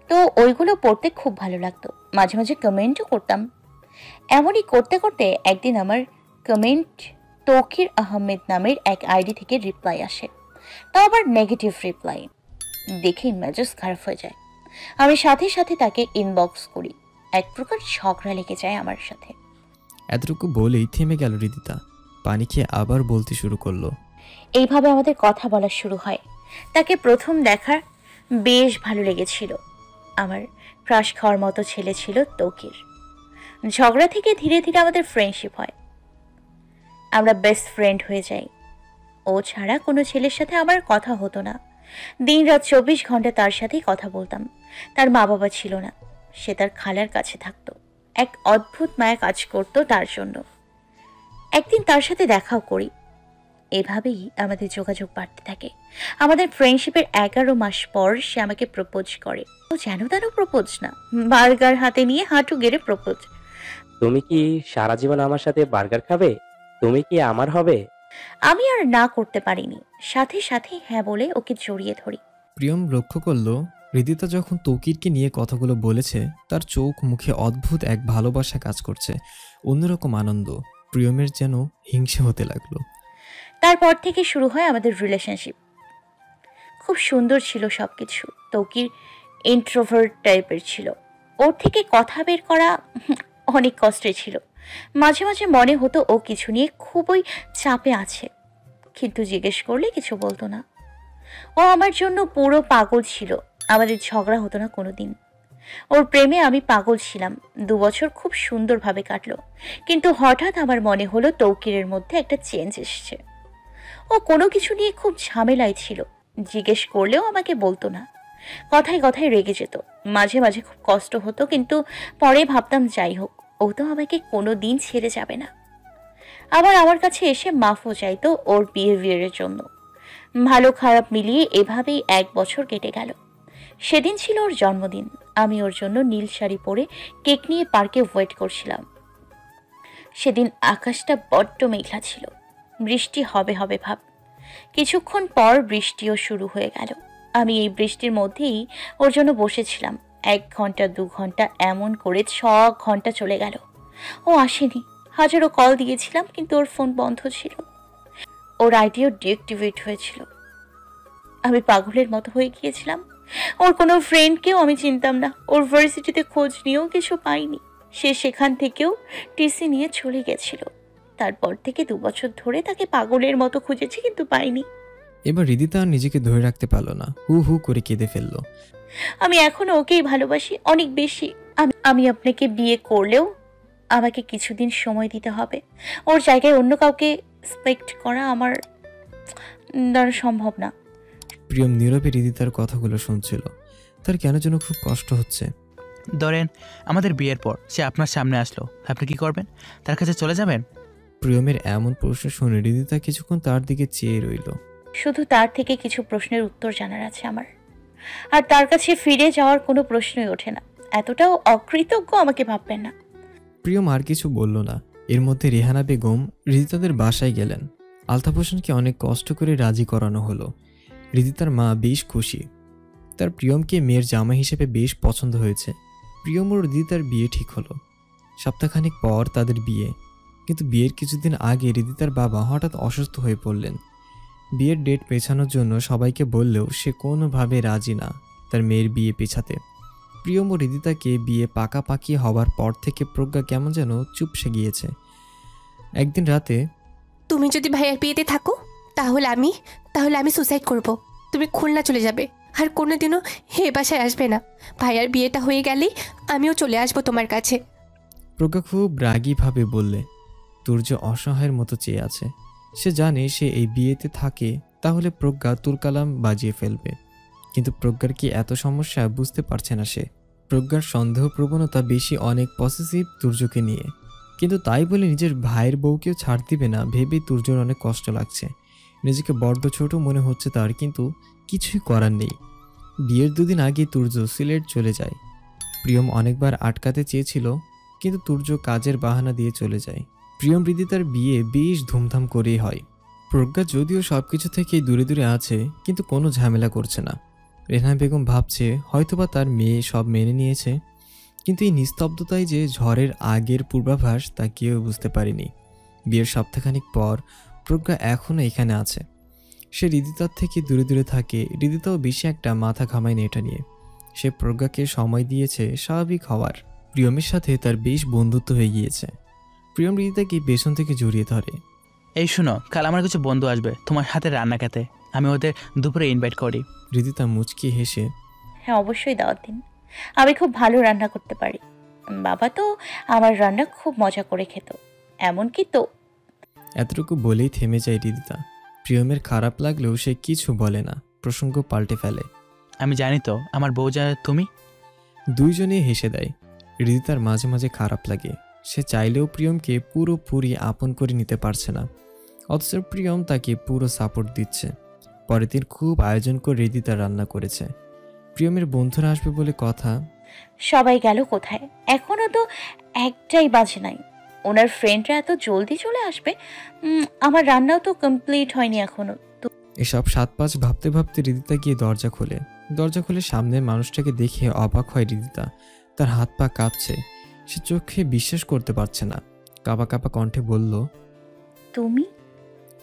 তো ওইগুলো পড়তে খুব ভালো লাগতো। মাঝে মাঝে কমেন্টও করতাম। এমনই করতে করতে একদিন আমার কমেন্ট তৌকির আহমেদ নামের এক আইডি থেকে রিপ্লাই আসে, তাও আবার নেগেটিভ রিপ্লাই। দেখে মেজাজ খারাপ হয়ে যায়। আমি সাথে সাথে তাকে ইনবক্স করি। এক প্রকার ঝগড়া লেগে যায় আমার সাথে। এতটুকু বলেই থেমে গেল হৃদিতা। পানি খেয়ে আবার বলতে শুরু করলো। এইভাবে আমাদের কথা বলা শুরু হয়। তাকে প্রথম দেখার বেশ ভালো লেগেছিল। আমার ক্রাশ খাওয়ার মতো ছেলে ছিল তৌকির। ঝগড়া থেকে ধীরে ধীরে আমাদের ফ্রেন্ডশিপ হয়। আমরা বেস্ট ফ্রেন্ড হয়ে যাই। ও ছাড়া কোনো ছেলের সাথে আমার কথা হতো না। দিন রাত 24 ঘন্টা তার সাথেই কথা বলতাম। তার মা বাবা ছিল না, সে তার খালার কাছে থাকতো। এক অদ্ভুত মায়া কাজ করতো তার জন্য। একদিন তার সাথে দেখাও করি। এভাবেই আমাদের যোগাযোগ বাড়তে থাকে। আমাদের ফ্রেন্ডশিপের 11 মাস পর সে আমাকে প্রপোজ করে। ও যেন তেন প্রপোজ না, বার্গার হাতে নিয়ে হাঁটু গেড়ে প্রপোজ। তুমি কি সারা জীবন আমার সাথে বার্গার খাবে? তুমি কি আমার হবে? আমি আর না করতে পারিনি, সাথে সাথে হ্যাঁ বলে ওকে জড়িয়ে ধরি। প্রিয়ম লক্ষ্য করল হৃদিতা যখন তৌকিরকে নিয়ে কথাগুলো বলেছে তার চোখ মুখে অদ্ভুত এক ভালোবাসা কাজ করছে, অন্যরকম আনন্দ। প্রিয়মের যেন হিংসে হতে লাগলো। তারপর থেকে শুরু হয় আমাদের রিলেশনশিপ। খুব সুন্দর ছিল সবকিছু। তৌকির ইন্ট্রোভার্ট টাইপের ছিল। ওর থেকে কথা বের করা অনেক কষ্টের ছিল। মাঝে মাঝে মনে হতো ও কিছু নিয়ে খুবই চাপে আছে, কিন্তু জিজ্ঞেস করলে কিছু বলতো না। ও আমার জন্য পুরো পাগল ছিল। আমাদের ঝগড়া হতো না কোনোদিন। ওর প্রেমে আমি পাগল ছিলাম। 2 বছর খুব সুন্দরভাবে কাটলো, কিন্তু হঠাৎ আমার মনে হলো তৌকিরের মধ্যে একটা চেঞ্জ এসছে। ও কোনো কিছু নিয়ে খুব ঝামেলায় ছিল। জিজ্ঞেস করলেও আমাকে বলতো না। কথায় কথায় রেগে যেত। মাঝে মাঝে খুব কষ্ট হতো, কিন্তু পরে ভাবতাম যাই হোক, ও তো আমাকে কোনো দিন ছেড়ে যাবে না। আবার আমার কাছে এসে মাফও চাইতো ওর বিহেভিয়ারের জন্য। ভালো খারাপ মিলিয়ে এভাবেই 1 বছর কেটে গেল। সেদিন ছিল ওর জন্মদিন। আমি ওর জন্য নীল শাড়ি পরে কেক নিয়ে পার্কে ওয়েট করছিলাম। সেদিন আকাশটা বড্ড মেঘলা ছিল, বৃষ্টি হবে হবে ভাব। কিছুক্ষণ পর বৃষ্টিও শুরু হয়ে গেল। আমি এই বৃষ্টির মধ্যেই ওর জন্য বসেছিলাম। 1 ঘন্টা 2 ঘন্টা এমন করে 6 ঘন্টা চলে গেল। ও আসেনি। হাজারো কল দিয়েছিলাম কিন্তু ওর ফোন বন্ধ ছিল। ওর আইডিও ডিঅ্যাক্টিভেট হয়েছিল। আমি পাগলের মতো হয়ে গিয়েছিলাম। ওর কোনো ফ্রেন্ডকেও আমি চিনতাম না। ওর ভার্সিটিতে খোঁজ নিয়েও কিছু পাইনি। সে সেখান থেকেও টিসি নিয়ে চলে গেছিল। তারপর থেকে 2 বছর ধরে তাকে পাগলের মতো খুঁজেছি কিন্তু পাইনি। এবার হৃদিতা আর নিজেকে ধরে রাখতে পারল না, হু হু করে কেঁদে ফেলল। আমি এখনো ওকেই ভালোবাসি, অনেক বেশি। আমি আপনাকে বিয়ে করলেও আমাকে কিছুদিন সময় দিতে হবে। ওর জায়গায় অন্য কাউকে এক্সপেক্ট করা আমার দ্বারা সম্ভব না। প্রিয়ম নীরবে হৃদিতার কথাগুলো শুনছিল। তার কেন যেন খুব কষ্ট হচ্ছে। ধরেন আমাদের বিয়ের পর সে আপনার সামনে আসলো, আপনি কি করবেন? তার কাছে চলে যাবেন? প্রিয়মের এমন প্রশ্ন শুনে হৃদিতা কিছুক্ষণ তার দিকে চেয়ে রইল। শুধু তার থেকে কিছু প্রশ্নের উত্তর জানার আছে আমার, আর তার কাছে ফিরে যাওয়ার কোনো প্রশ্নই ওঠে না। এতটাও অকৃতজ্ঞ আমাকে ভাববেন না। প্রিয়ম আর কিছু বলল না। এর মধ্যে রেহানা বেগম হৃদিতাদের বাসায় গেলেন। আলতাফ হোসেনকে অনেক কষ্ট করে রাজি করানো হলো। হৃদিতার মা বেশ খুশি। তার প্রিয়মকে মেয়ের জামাই হিসেবে বেশ পছন্দ হয়েছে। প্রিয়ম ও হৃদিতার বিয়ে ঠিক হলো। সপ্তাহখানেক পর তাদের বিয়ে। কিন্তু বিয়ের কিছুদিন আগে হৃদিতার বাবা হঠাৎ অসুস্থ হয়ে পড়লেন। বিয়ের ডেট পেছানোর জন্য সবাইকে বললেও সে কোনোভাবে রাজি না তার মেয়ের বিয়ে পেছাতে। প্রিয়ম ও হৃদিতাকে বিয়ে পাকাপাকি হওয়ার পর থেকে প্রজ্ঞা কেমন যেন চুপসে গিয়েছে। একদিন রাতে, তুমি যদি ভাইয়ার বিয়েতে থাকো তাহলে আমি সুসাইড করব। তুমি খুলনা চলে যাবে আর কোনোদিনও হে বাসায় আসবে না। ভাইয়ার বিয়েটা হয়ে গেলেই আমিও চলে আসবো তোমার কাছে। প্রজ্ঞা খুব রাগীভাবে বললে। তুর্য অসহায়ের মতো চেয়ে আছে। সে জানে সে এই বিয়েতে থাকে তাহলে প্রজ্ঞা তুলকালাম বাজিয়ে ফেলবে। কিন্তু প্রজ্ঞার কি এত সমস্যা বুঝতে পারছে না সে। প্রজ্ঞার সন্দেহ প্রবণতা বেশি, অনেক পসেসিভ তুর্যকে নিয়ে। কিন্তু তাই বলে নিজের ভাইয়ের বউকেও ছাড় দিবে না ভেবেই তুর্যর অনেক কষ্ট লাগছে। নিজেকে বড্ড ছোট মনে হচ্ছে তার, কিন্তু কিছুই করার নেই। বিয়ের 2 দিন আগে তুর্য সিলেট চলে যায়। প্রিয়ম অনেকবার আটকাতে চেয়েছিল কিন্তু তুর্য কাজের বাহানা দিয়ে চলে যায়। প্রিয়ম হৃদিতার বিয়ে বেশ ধুমধাম করেই হয়। প্রজ্ঞা যদিও সবকিছু থেকেই দূরে দূরে আছে কিন্তু কোনো ঝামেলা করছে না। রেহানা বেগম ভাবছে হয়তোবা তার মেয়ে সব মেনে নিয়েছে, কিন্তু এই নিস্তব্ধতায় যে ঝড়ের আগের পূর্বাভাস তা কেউ বুঝতে পারেনি। বিয়ের সপ্তাহখানিক পর প্রজ্ঞা এখনও এখানে আছে। সে হৃদিতার থেকে দূরে দূরে থাকে। হৃদিতাও বেশি একটা মাথা ঘামায়নি এটা নিয়ে। সে প্রজ্ঞাকে সময় দিয়েছে স্বাভাবিক হওয়ার। প্রিয়মের সাথে তার বেশ বন্ধুত্ব হয়ে গিয়েছে। প্রিয়ম হৃদিতাকে পেছন থেকে জড়িয়ে ধরে। এই শুনো, কাল আমার কিছু বন্ধু আসবে তোমার হাতে রান্না খেতে। আমি ওদের দুপুরে ইনভাইট করি। হৃদিতা মুচকি হেসে, হ্যাঁ, অবশ্যই দাওয়াত দিন। আমি খুব ভালো রান্না করতে পারি। বাবা তো আমার রান্না খুব মজা করে খেত। এমনকি তো। এতটুকু বলেই থেমে যায় হৃদিতা। প্রিয়মের খারাপ লাগলেও সে কিছু বলে না, প্রসঙ্গ পাল্টে ফেলে। আমি জানি তো আমার বউ যা তুমি। দুইজনেই হেসে দেয়। হৃদিতার মাঝে মাঝে খারাপ লাগে। সে চাইলেও প্রিয়মকে পুরোপুরি আপন করে নিতে পারছে না, অথচ প্রিয়ম তাকে পুরো সাপোর্ট দিচ্ছে। পরের দিন খুব আয়োজন করে হৃদিতা রান্না করেছে। প্রিয়মের বন্ধুরা আসবে বলে কথা। সবাই গেল কোথায়? এখনো তো 1টাই বাজে নাই। ওনার ফ্রেন্ডরা এত জলদি চলে আসবে? আমার রান্নাও তো কমপ্লিট হয়নি এখনো। এসব 7-5 ভাবতে ভাবতে হৃদিতা গিয়ে দরজা খোলে। দরজা খুলে সামনের মানুষটাকে দেখে অবাক হয় হৃদিতা। তার হাত পা কাঁপছে। সে চোখে বিশ্বাস করতে পারছে না। কাঁপা কাঁপা কণ্ঠে বলল, তুমি?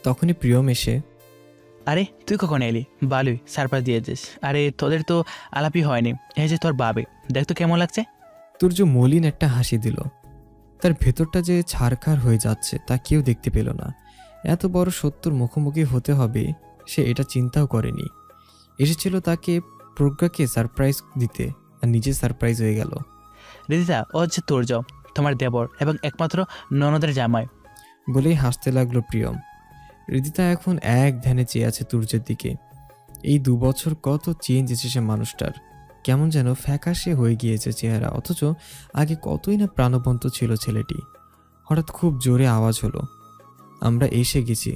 তখনই প্রিয়ম এসে, আরে তুই কখন এলি? ভালোই সারপ্রাইজ দিয়েছিস। আরে তোদের তো আলাপই হয়নি। এই যে তোর বাবে, দেখ তো কেমন লাগছে। তুর্য মলিন একটা হাসি দিল। তার ভেতরটা যে ছারখার হয়ে যাচ্ছে তা কেউ দেখতে পেল না। এত বড় সত্যর মুখোমুখি হতে হবে সে এটা চিন্তাও করেনি। এসেছিল তাকে প্রজ্ঞাকে সারপ্রাইজ দিতে, আর নিজে সারপ্রাইজ হয়ে গেল। রিদিতা, ও হচ্ছে তুর্য, তোমার দেবর এবং একমাত্র ননদের জামাই। বলেই হাসতে লাগলো প্রিয়ম। হৃদিতা এখন এক ধ্যানে চেয়ে আছে তুর্যের দিকে। এই 2 বছর কত চেঞ্জ এসেছে মানুষটার। কেমন যেন ফ্যাকাশে হয়ে গিয়েছে চেহারা, অথচ আগে কতই না প্রাণবন্ত ছিল ছেলেটি। হঠাৎ খুব জোরে আওয়াজ হলো। আমরা এসে গেছি।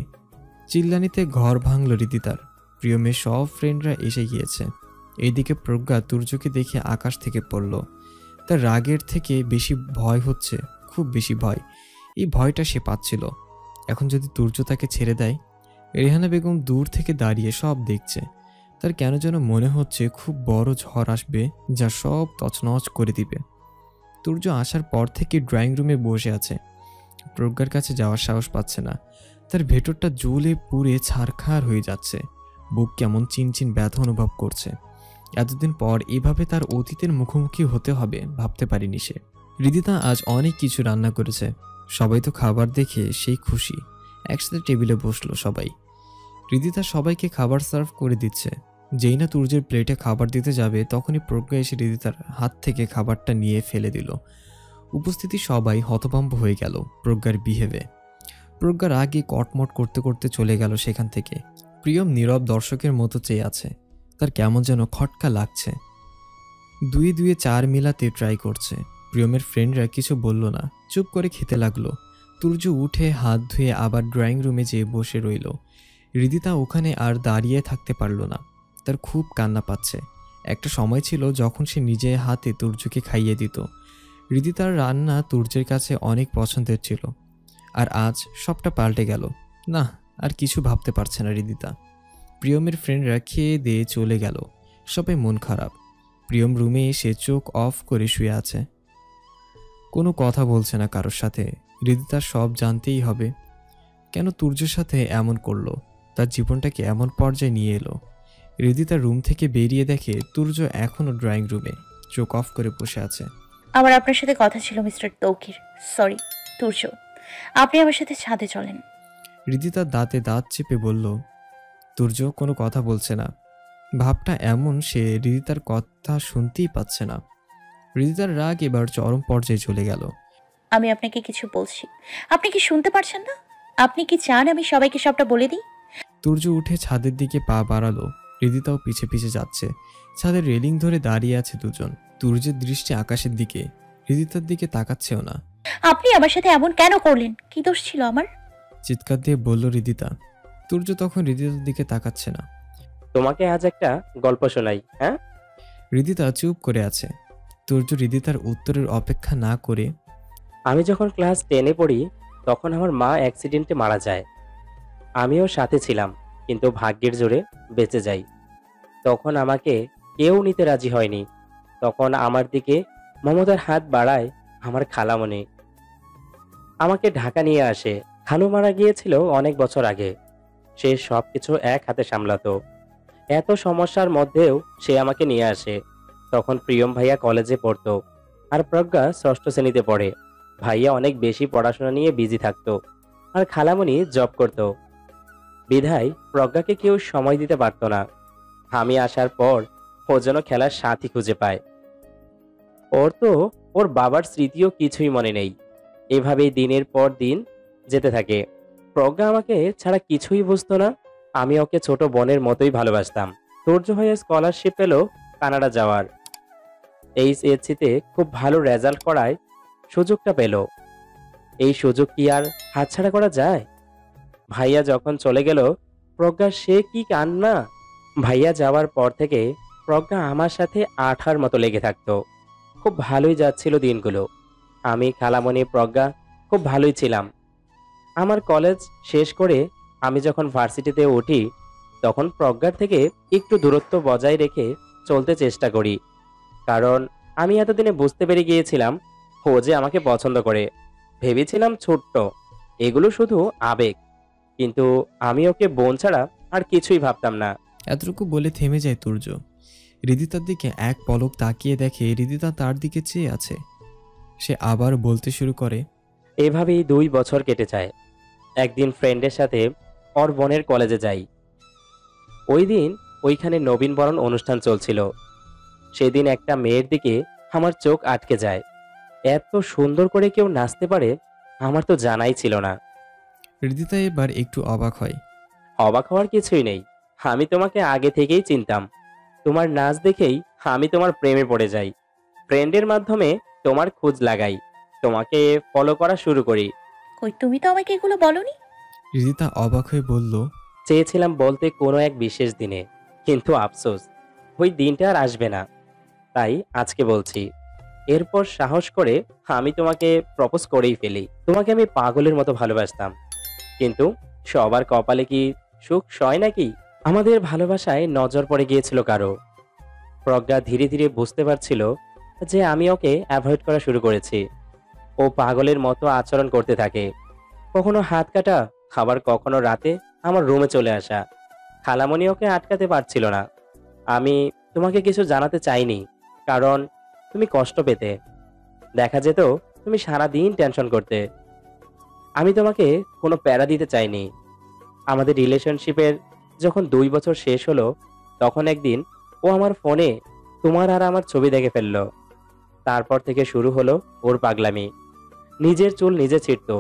চিল্লানিতে ঘর ভাঙল হৃদিতার। প্রিয়মের সব ফ্রেন্ডরা এসে গিয়েছে। এইদিকে প্রজ্ঞা তুর্যকে দেখে আকাশ থেকে পড়ল। তার রাগের থেকে বেশি ভয় হচ্ছে, খুব বেশি ভয়। এই ভয়টা সে পাচ্ছিল। এখন যদি তুর্য তাকে ছেড়ে দেয়। রেহানা বেগম দূর থেকে দাঁড়িয়ে সব দেখছে। তার কেন যেন মনে হচ্ছে খুব বড় ঝড় আসবে যা সব তছনছ করে দিবে। তুর্য আসার পর থেকে ড্রয়িং রুমে বসে আছে। প্রজ্ঞার কাছে যাওয়ার সাহস পাচ্ছে না। তার ভেতরটা জ্বলে পুড়ে ছারখার হয়ে যাচ্ছে। বুক কেমন চিনচিন ব্যথা অনুভব করছে। এতদিন পর এভাবে তার অতীতের মুখোমুখি হতে হবে ভাবতে পারিনি সে। হৃদিতা আজ অনেক কিছু রান্না করেছে। সবাই তো খাবার দেখে সেই খুশি। একসাথে টেবিলে বসলো সবাই। হৃদিতা সবাইকে খাবার সার্ভ করে দিচ্ছে। যেই না তুর্যের প্লেটে খাবার দিতে যাবে তখনই প্রজ্ঞা এসে হৃদিতার হাত থেকে খাবারটা নিয়ে ফেলে দিল। উপস্থিতি সবাই হতভম্ব হয়ে গেল প্রজ্ঞার বিহেভে। প্রজ্ঞার আগে কটমট করতে করতে চলে গেল সেখান থেকে। প্রিয়ম নীরব দর্শকের মতো চেয়ে আছে। তার কেমন যেন খটকা লাগছে। দুয়ে দুয়ে চার মিলাতে ট্রাই করছে। প্রিয়মের ফ্রেন্ডরা কিছু বলল না, চুপ করে খেতে লাগলো। তুর্য উঠে হাত ধুয়ে আবার ড্রয়িং রুমে যেয়ে বসে রইল। হৃদিতা ওখানে আর দাঁড়িয়ে থাকতে পারল না। তার খুব কান্না পাচ্ছে। একটা সময় ছিল যখন সে নিজে হাতে তুর্যকে খাইয়ে দিত। হৃদিতার রান্না তুর্যের কাছে অনেক পছন্দের ছিল। আর আজ সবটা পাল্টে গেল। না, আর কিছু ভাবতে পারছে না হৃদিতা। প্রিয়মের ফ্রেন্ডরা খেয়ে দিয়ে চলে গেল। সবাই মন খারাপ। প্রিয়ম রুমে এসে চোখ অফ করে শুয়ে আছে। কোনো কথা বলছে না কারোর সাথে। হৃদিতার সব জানতেই হবে। কেন তুর্যের সাথে এমন করলো? তার জীবনটাকে এমন পর্যায়ে নিয়ে এলো। হৃদিতা রুম থেকে বেরিয়ে দেখে তুর্য এখনও ড্রয়িং রুমে চোখ অফ করে বসে আছে। আমার আপনার সাথে কথা ছিল মিস্টার তৌকির। সরি তুর্য, আপনি আমার সাথে ছাদে চলেন। হৃদিতার দাঁতে দাঁত চেপে বলল। তুর্য কোনো কথা বলছে না। ভাবটা এমন সে হৃদিতার কথা শুনতেই পাচ্ছে না। হৃদিতার রাগ এবার চরম পর্যায়ে চলে গেল। আমি আপনাকে কিছু বলছি, আপনি কি শুনতে পারছেন না? আপনি কি চান আমি সবাইকে সবটা বলে দিই? তুর্য উঠে ছাদের দিকে পা বাড়ালো। হৃদিতাও পিছে পিছে যাচ্ছে। ছাদের রেলিং ধরে দাঁড়িয়ে আছে দুজন। তুর্যের দৃষ্টি আকাশের দিকে, হৃদিতার দিকে তাকাচ্ছেও না। আপনি আমার সাথে এমন কেন করলেন? কি দোষ ছিল আমার? চিৎকার দিয়ে বলল হৃদিতা। তুর্য তখন হৃদিতার দিকে তাকাচ্ছে না। তোমাকে আজ একটা গল্প শোনাই। হ্যাঁ, হৃদিতা চুপ করে আছে। তুর্য হৃদিতার উত্তরের অপেক্ষা না করে, আমি যখন ক্লাস 10-এ পড়ি তখন আমার মা অ্যাক্সিডেন্টে মারা যায়। আমিও সাথে ছিলাম, কিন্তু ভাগ্যের জোরে বেঁচে যাই। তখন আমাকে কেউ নিতে রাজি হয়নি। তখন আমার দিকে মমতার হাত বাড়ায় আমার খালামণি। আমাকে ঢাকা নিয়ে আসে। খালু মারা গিয়েছিল অনেক বছর আগে। সে সব কিছু এক হাতে সামলাতো। এত সমস্যার মধ্যেও সে আমাকে নিয়ে আসে। তখন প্রিয়ম ভাইয়া কলেজে পড়তো আর প্রজ্ঞা ষষ্ঠ শ্রেণীতে পড়ে। ভাইয়া অনেক বেশি পড়াশোনা নিয়ে বিজি থাকতো আর খালামণি জব করতো। বিধায় প্রজ্ঞাকে কেউ সময় দিতে পারতো না। আমি আসার পর ও যেন খেলার সাথী খুঁজে পায়। ওর তো ওর বাবার স্মৃতিও কিছুই মনে নেই। এভাবেই দিনের পর দিন যেতে থাকে। প্রজ্ঞা আমাকে ছাড়া কিছুই বুঝতো না। আমি ওকে ছোট বোনের মতোই ভালোবাসতাম। তুর্য হয়ে স্কলারশিপ পেল কানাডা যাওয়ার। এইচএসসিতে খুব ভালো রেজাল্ট করায় সুযোগটা পেল। এই সুযোগ কি আর হাতছাড়া করা যায়? ভাইয়া যখন চলে গেল প্রজ্ঞা সে কি কান্না! ভাইয়া যাওয়ার পর থেকে প্রজ্ঞা আমার সাথে আঠার মতো লেগে থাকতো। খুব ভালোই যাচ্ছিল দিনগুলো। আমি, খালামণি, প্রজ্ঞা খুব ভালোই ছিলাম। আমার কলেজ শেষ করে আমি যখন ভার্সিটিতে উঠি তখন প্রজ্ঞার থেকে একটু দূরত্ব বজায় রেখে চলতে চেষ্টা করি। কারণ আমি এতদিনে বুঝতে পেরে গিয়েছিলাম ও যে আমাকে পছন্দ করে। ভেবেছিলাম ছোট্ট, এগুলো শুধু আবেগ। কিন্তু আমি ওকে বোন ছাড়া আর কিছুই ভাবতাম না। এতটুকু বলে থেমে যায় তুর্য। হৃদিতার দিকে এক পলক তাকিয়ে দেখে হৃদিতা তার দিকে চেয়ে আছে। সে আবার বলতে শুরু করে। এভাবেই 2 বছর কেটে যায়। একদিন ফ্রেন্ডের সাথে ওর বোনের কলেজে যাই। ওই দিন ওইখানে নবীনবরণ অনুষ্ঠান চলছিল। সেদিন একটা মেয়ের দিকে আমার চোখ আটকে যায়। এত সুন্দর করে কেউ নাচতে পারে আমার তো জানাই ছিল না। হৃদিতা এবার একটু অবাক হয়। অবাক হওয়ার কিছুই নেই। আমি তোমাকে আগে থেকেই চিনতাম। তোমার নাচ দেখেই আমি তোমার প্রেমে পড়ে যাই। ফ্রেন্ডের মাধ্যমে তোমার খোঁজ লাগাই, তোমাকে ফলো করা শুরু করি। কই, তুমি তো আমাকে এগুলো বলনি। হৃদিতা অবাক হয়ে বলল। চেয়েছিলাম বলতে কোনো এক বিশেষ দিনে, কিন্তু আফসোস ওই দিনটা আর আসবে না, তাই আজকে বলছি। এরপর সাহস করে আমি তোমাকে প্রপোজ করেই ফেলি। তোমাকে আমি পাগলের মতো ভালোবাসতাম, কিন্তু সবার কপালে কি সুখ সয় নাকি? আমাদের ভালোবাসায় নজর পড়ে গিয়েছিল কারো। প্রজ্ঞা ধীরে ধীরে বুঝতে পারছিল যে আমি ওকে অ্যাভয়েড করা শুরু করেছি। ও পাগলের মতো আচরণ করতে থাকে, কখনো হাত কাটা, আবার কখনো রাতে আমার রুমে চলে আসা। খালামণি ওকে আটকাতে পারছিল না। আমি তোমাকে কিছু জানাতে চাইনি, কারণ তুমি কষ্ট পেতে। দেখা যেত তুমি সারাদিন টেনশন করতে। আমি তোমাকে কোনো প্যারা দিতে চাইনি। আমাদের রিলেশনশিপের যখন 2 বছর শেষ হলো, তখন একদিন ও আমার ফোনে তোমার আর আমার ছবি দেখে ফেললো। তারপর থেকে শুরু হলো ওর পাগলামি। নিজের চুল নিজে ছিঁড়তো,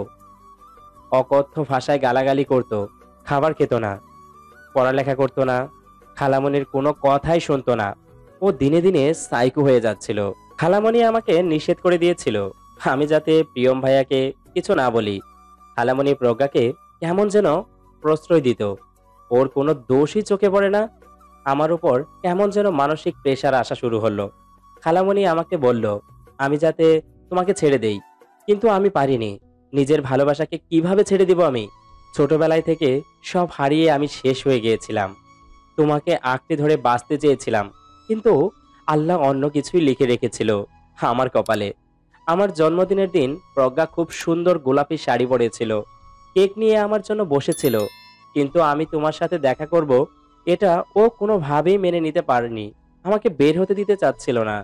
অকথ্য ভাষায় গালাগালি করত, খাবার খেত না, পড়ালেখা করতো না, খালামণির কোনো কথাই শুনতো না। ও দিনে দিনে সাইকো হয়ে যাচ্ছিল। খালামণি আমাকে নিষেধ করে দিয়েছিল আমি যাতে প্রিয়ম ভাইয়াকে কিছু না বলি। খালামণি প্রজ্ঞাকে কেমন যেন প্রশ্রয় দিত। ওর কোনো দোষই চোখে পড়ে না। আমার উপর কেমন যেন মানসিক প্রেশার আসা শুরু হলো। খালামণি আমাকে বলল আমি যাতে তোমাকে ছেড়ে দেই, কিন্তু আমি পারিনি। নিজের ভালোবাসাকে কিভাবে ছেড়ে দিব আমি? ছোটবেলায় থেকে সব হারিয়ে আমি শেষ হয়ে গিয়েছিলাম। তোমাকে আঁকড়ে ধরে বাঁচতে চেয়েছিলাম, কিন্তু আল্লাহ অন্য কিছুই লিখে রেখেছিল আমার কপালে। আমার জন্মদিনের দিন প্রজ্ঞা খুব সুন্দর গোলাপি শাড়ি পরেছিল, কেক নিয়ে আমার জন্য বসেছিল, কিন্তু আমি তোমার সাথে দেখা করব এটা ও কোনোভাবেই মেনে নিতে পারেনি। আমাকে বের হতে দিতে চাচ্ছিল না।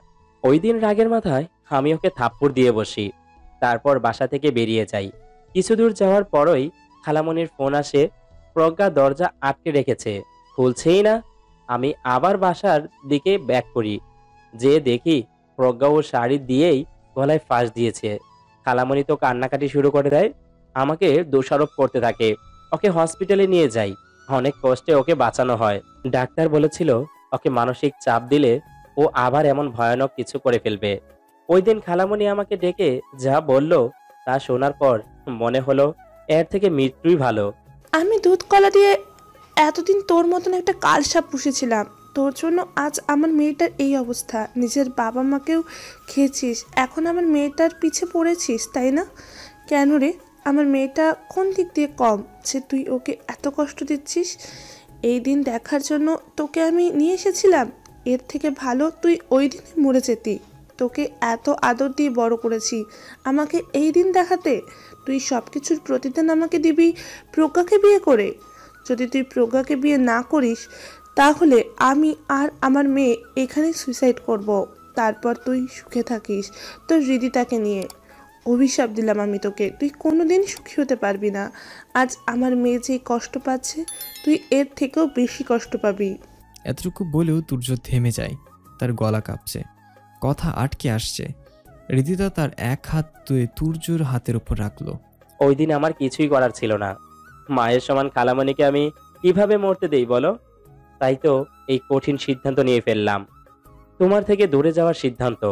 ওই দিন রাগের মাথায় আমি ওকে থাপ্পড় দিয়ে বসি, তারপর বাসা থেকে বেরিয়ে যাই। কিছু দূর যাওয়ার পরই খালামণির ফোন আসে। প্রজ্ঞা দরজা আটকে রেখেছে, খুলছেই না। আমি আবার বাসার দিকে ব্যাক করি, যে দেখি প্রজ্ঞা ও শাড়ি দিয়েই গলায় ফাঁস দিয়েছে। খালামণি তো কান্নাকাটি শুরু করে দেয়, আমাকে দোষারোপ করতে থাকে। ওকে হসপিটালে নিয়ে যাই, অনেক কষ্টে ওকে বাঁচানো হয়। ডাক্তার বলেছিল ওকে মানসিক চাপ দিলে ও আবার এমন ভয়ানক কিছু করে ফেলবে। ওই দিন খালামণি আমাকে ডেকে যা বলল তা শোনার পর মনে হলো এর থেকে মৃত্যুই ভালো। আমি দুধ কলা দিয়ে এতদিন তোর মতন একটা কালসাপ পুষেছিলাম, তোর জন্য আজ আমার মেয়েটার এই অবস্থা। নিজের বাবা মাকেও খেয়েছিস, এখন আমার মেয়েটার পিছে পড়েছিস, তাই না? কেন রে? আমার মেয়েটা কোন দিক দিয়ে কম যে তুই ওকে এত কষ্ট দিচ্ছিস? এই দিন দেখার জন্য তোকে আমি নিয়ে এসেছিলাম। এর থেকে ভালো তুই ওই দিনে মরে যেতি। তোকে এত আদর দিয়ে বড় করেছি, আমাকে এই দিন দেখাতে? তুই সব কিছুর প্রতিদান আমাকে দিবি প্রজ্ঞাকে বিয়ে করে। যদি তুই প্রজ্ঞাকে বিয়ে না করিস, তাহলে আমি আর আমার মেয়ে এখানে সুইসাইড করব। তারপর তুই সুখে থাকিস তোর হৃদিতাকে নিয়ে। অভিশাপ দিলাম আমি তোকে, তুই কোনোদিন সুখী হতে পারবি না। আজ আমার মেয়ে যে কষ্ট পাচ্ছে, তুই এর থেকেও বেশি কষ্ট পাবি। এতটুকু বলেও তুর্য থেমে যায়, তার গলা কাঁপছে, কথা আটকে আসছে। হৃদিতা তার এক হাত ধুয়ে তুর্যর হাতের উপর রাখলো। ওই দিন আমার কিছুই করার ছিল না। মায়ের সমান খালামণিকে আমি কিভাবে মরতে দেই বলো? তাই তো এই কঠিন সিদ্ধান্ত নিয়ে ফেললাম, তোমার থেকে দূরে যাওয়ার সিদ্ধান্ত।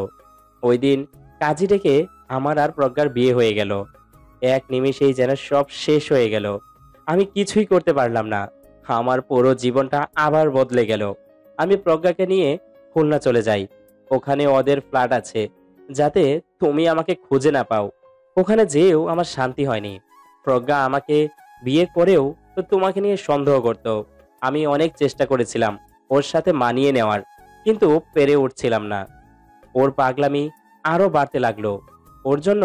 ওই দিন কাজী ডেকে আমার আর প্রজ্ঞার বিয়ে হয়ে গেল। এক নিমেষেই যেন সব শেষ হয়ে গেল। আমি কিছুই করতে পারলাম না। আমার পুরো জীবনটা আবার বদলে গেল। আমি প্রজ্ঞাকে নিয়ে খুলনা চলে যাই। ওখানে ওদের ফ্ল্যাট আছে, যাতে তুমি আমাকে খুঁজে না পাও। ওখানে যেও আমার শান্তি হয়নি। প্রজ্ঞা আমাকে বিয়ে করেও তো তোমাকে নিয়ে সন্দেহ করত। আমি অনেক চেষ্টা করেছিলাম ওর সাথে মানিয়ে নেওয়ার, কিন্তু পেরে উঠছিলাম না। ওর পাগলামি আরো বাড়তে লাগলো। ওর জন্য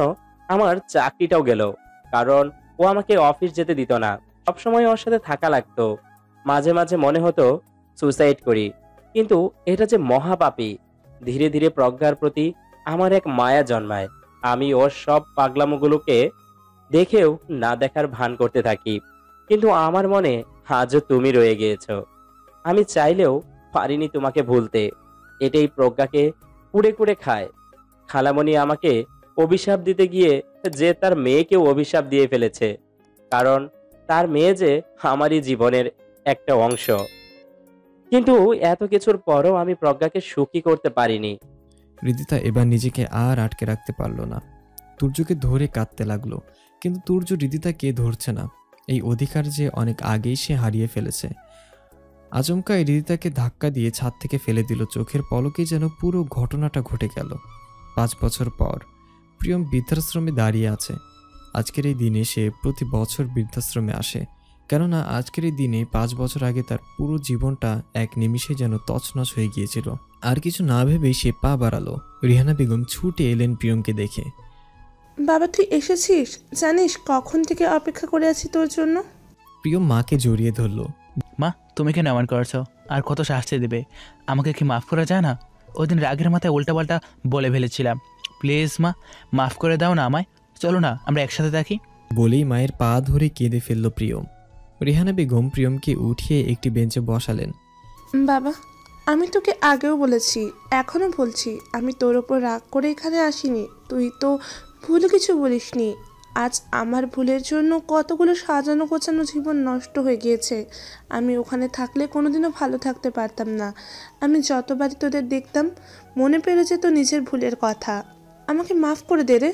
আমার চাকরিটাও গেল, কারণ ও আমাকে অফিস যেতে দিত না। সবসময় ওর সাথে থাকা লাগতো। মাঝে মাঝে মনে হতো সুসাইড করি, কিন্তু এটা যে মহাপাপী। ধীরে ধীরে প্রজ্ঞার প্রতি আমার এক মায়া জন্মায়। আমি ওর সব পাগলামোগুলোকে দেখেও না দেখার ভান করতে থাকি, কিন্তু আমার মনে আজও তুমি রয়ে গিয়েছো। আমি চাইলেও পারিনি তোমাকে ভুলতে। এটাই প্রজ্ঞাকে কুড়ে কুড়ে খায়। খালামণি আমাকে অভিশাপ দিতে গিয়ে যে তার মেয়েকেও অভিশাপ দিয়ে ফেলেছে, কারণ তার মেয়ে যে আমারই জীবনের একটা অংশ। কিন্তু এত কিছুর পরও আমি প্রজ্ঞাকে সুখী করতে পারিনি। হৃদিতা এবার নিজেকে আর আটকে রাখতে পারল না, তুর্যকে ধরে কাঁদতে লাগলো। কিন্তু তুর্য হৃদিতাকে ধরছে না। এই অধিকার যে অনেক আগেই সে হারিয়ে ফেলেছে। আচমকাই হৃদিতাকে ধাক্কা দিয়ে ছাদ থেকে ফেলে দিল। চোখের পলকে যেন পুরো ঘটনাটা ঘটে গেল। 5 বছর পর প্রিয়ম বৃদ্ধাশ্রমে দাঁড়িয়ে আছে। আজকের এই দিনে সে প্রতি বছর বৃদ্ধাশ্রমে আসে, কেননা আজকের এই দিনে 5 বছর আগে তার পুরো জীবনটা এক নিমিষে যেন তছনছ হয়ে গিয়েছিল। আর কিছু না ভেবেই সে পা বাড়ালো। রিহানা বেগম ছুটে এলেন প্রিয়মকে দেখে। বাবা তুই এসেছিস? জানিস কখন থেকে অপেক্ষা করে আছি তোর জন্য। প্রিয়ম মাকে জড়িয়ে ধরল। মা, তুমি কেন এমন করছো? আর কত শাস্তি দেবে? আমাকে কি মাফ করা যায় না? ওই দিন রাগের মাথায় উল্টাপাল্টা বলে ফেলেছিলাম। প্লিজ মা, মাফ করে দাও না আমায়। চলো না আমরা একসাথে থাকি। বলেই মায়ের পা ধরে কেঁদে ফেলল প্রিয়ম। রিহানা বেগম প্রিয়মকে উঠিয়ে একটি বেঞ্চে বসালেন। বাবা আমি তোকে আগেও বলেছি, এখনও বলছি, আমি তোর ওপর রাগ করে এখানে আসিনি। তুই তো ভুল কিছু বলিসনি। আজ আমার ভুলের জন্য কতগুলো সাজানো গোছানো জীবন নষ্ট হয়ে গিয়েছে। আমি ওখানে থাকলে কোনোদিনও ভালো থাকতে পারতাম না। আমি যতবারই তোদের দেখতাম মনে পড়ে যেত নিজের ভুলের কথা। আমাকে মাফ করে দে রে।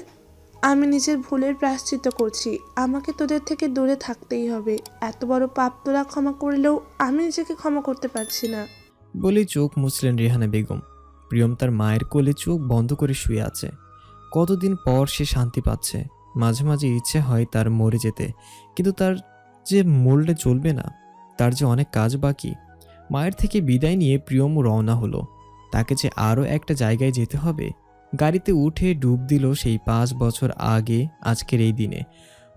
আমি নিজের ভুলের প্রায়শ্চিত্ত করছি। আমাকে তোদের থেকে দূরে থাকতেই হবে। এত বড় পাপ তোরা ক্ষমা করলেও আমি নিজেকে ক্ষমা করতে পারছি না। বলেই চোখ মুছলেন রেহানা বেগম। প্রিয়ম তার মায়ের কোলে চোখ বন্ধ করে শুয়ে আছে। কতদিন পর সে শান্তি পাচ্ছে। মাঝে মাঝে ইচ্ছে হয় তার মরে যেতে, কিন্তু তার যে মরলে চলবে না, তার যে অনেক কাজ বাকি। মায়ের থেকে বিদায় নিয়ে প্রিয়ম রওনা হলো। তাকে যে আরও একটা জায়গায় যেতে হবে। গাড়িতে উঠে ডুব দিল সেই 5 বছর আগে আজকের এই দিনে।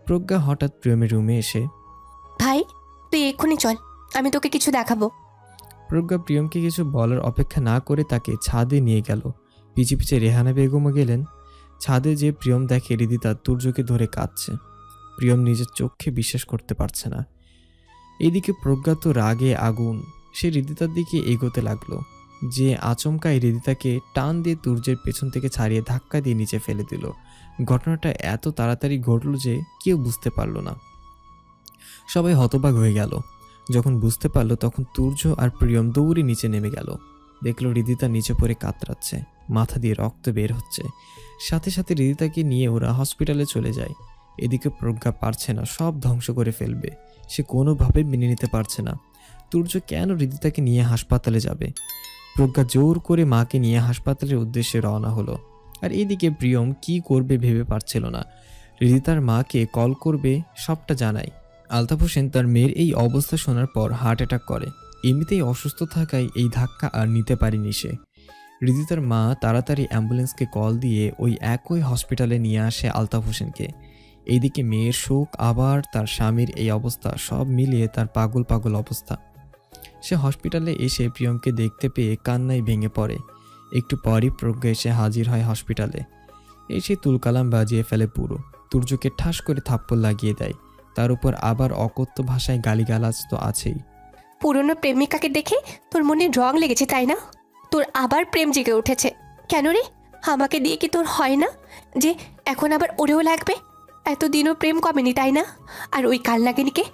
প্রজ্ঞা হঠাৎ প্রিয়মের রুমে এসে, ভাই তুই এক্ষুনি চল, আমি তোকে কিছু দেখাবো। প্রজ্ঞা প্রিয়মকে কিছু বলার অপেক্ষা না করে তাকে ছাদে নিয়ে গেল। পিছে পিছে রেহানা বেগমও গেলেন। ছাদে যে প্রিয়ম দেখে হৃদিতা তুর্যকে ধরে কাঁদছে। প্রিয়ম নিজের চোখে বিশ্বাস করতে পারছে না। এইদিকে প্রজ্ঞা তো রাগে আগুন। সে হৃদিতার দিকে এগোতে লাগলো, যে আচমকাই হৃদিতাকে টান দিয়ে তুর্যের পেছন থেকে ছাড়িয়ে ধাক্কা দিয়ে নিচে ফেলে দিল। ঘটনাটা এত তাড়াতাড়ি ঘটল যে কেউ বুঝতে পারল না। সবাই হতবাক হয়ে গেল। যখন বুঝতে পারলো তখন তুর্য আর প্রিয়ম দৌড়ে নিচে নেমে গেল। দেখলো হৃদিতা নিচে পড়ে কাতরাচ্ছে, মাথা দিয়ে রক্ত বের হচ্ছে। সাথে সাথে হৃদিতাকে নিয়ে ওরা হসপিটালে চলে যায়। এদিকে প্রজ্ঞা পারছে না, সব ধ্বংস করে ফেলবে। সে কোনোভাবে মেনে নিতে পারছে না তুর্য কেন হৃদিতাকে নিয়ে হাসপাতালে যাবে। প্রজ্ঞা জোর করে মাকে নিয়ে হাসপাতালের উদ্দেশ্যে রওনা হলো। আর এদিকে প্রিয়ম কি করবে ভেবে পারছিল না। হৃদিতার মাকে কল করবে, সবটা জানায়। আলতাফ হোসেন তার মেয়ের এই অবস্থা শোনার পর হার্ট অ্যাটাক করে। এমনিতেই অসুস্থ থাকায় এই ধাক্কা আর নিতে পারেনি সে। হৃদিতার মা তাড়াতাড়ি অ্যাম্বুলেন্সকে কল দিয়ে ওই একই হসপিটালে নিয়ে আসে আলতাফ হোসেনকে। এইদিকে মেয়ের শোক, আবার তার স্বামীর এই অবস্থা, সব মিলিয়ে তার পাগল পাগল অবস্থা। সে হসপিটালে এসে প্রিয়মকে দেখতে পেয়ে কান্নায় ভেঙে পড়ে। একটু পরই প্রজ্ঞা এসে হাজির হয় হসপিটালে। এসে তুলকালাম বাজিয়ে ফেলে পুরো। তুর্যকে ঠাস করে থাপ্পড় লাগিয়ে দেয়। তার উপর আবার অকথ্য ভাষায় গালিগালাজ তো আছেই। পুরনো প্রেমিকাকে দেখে তোর মনে রং লেগেছে তাই না? তোর আবার প্রেম জেগে উঠেছে কেন রে? আমাকে দিয়ে কি তোর হয় না যে এখন আবার ওরেও লাগবে? এতদিনও প্রেম কমেনি তাই না? আর ওই কাল লাগেনিকে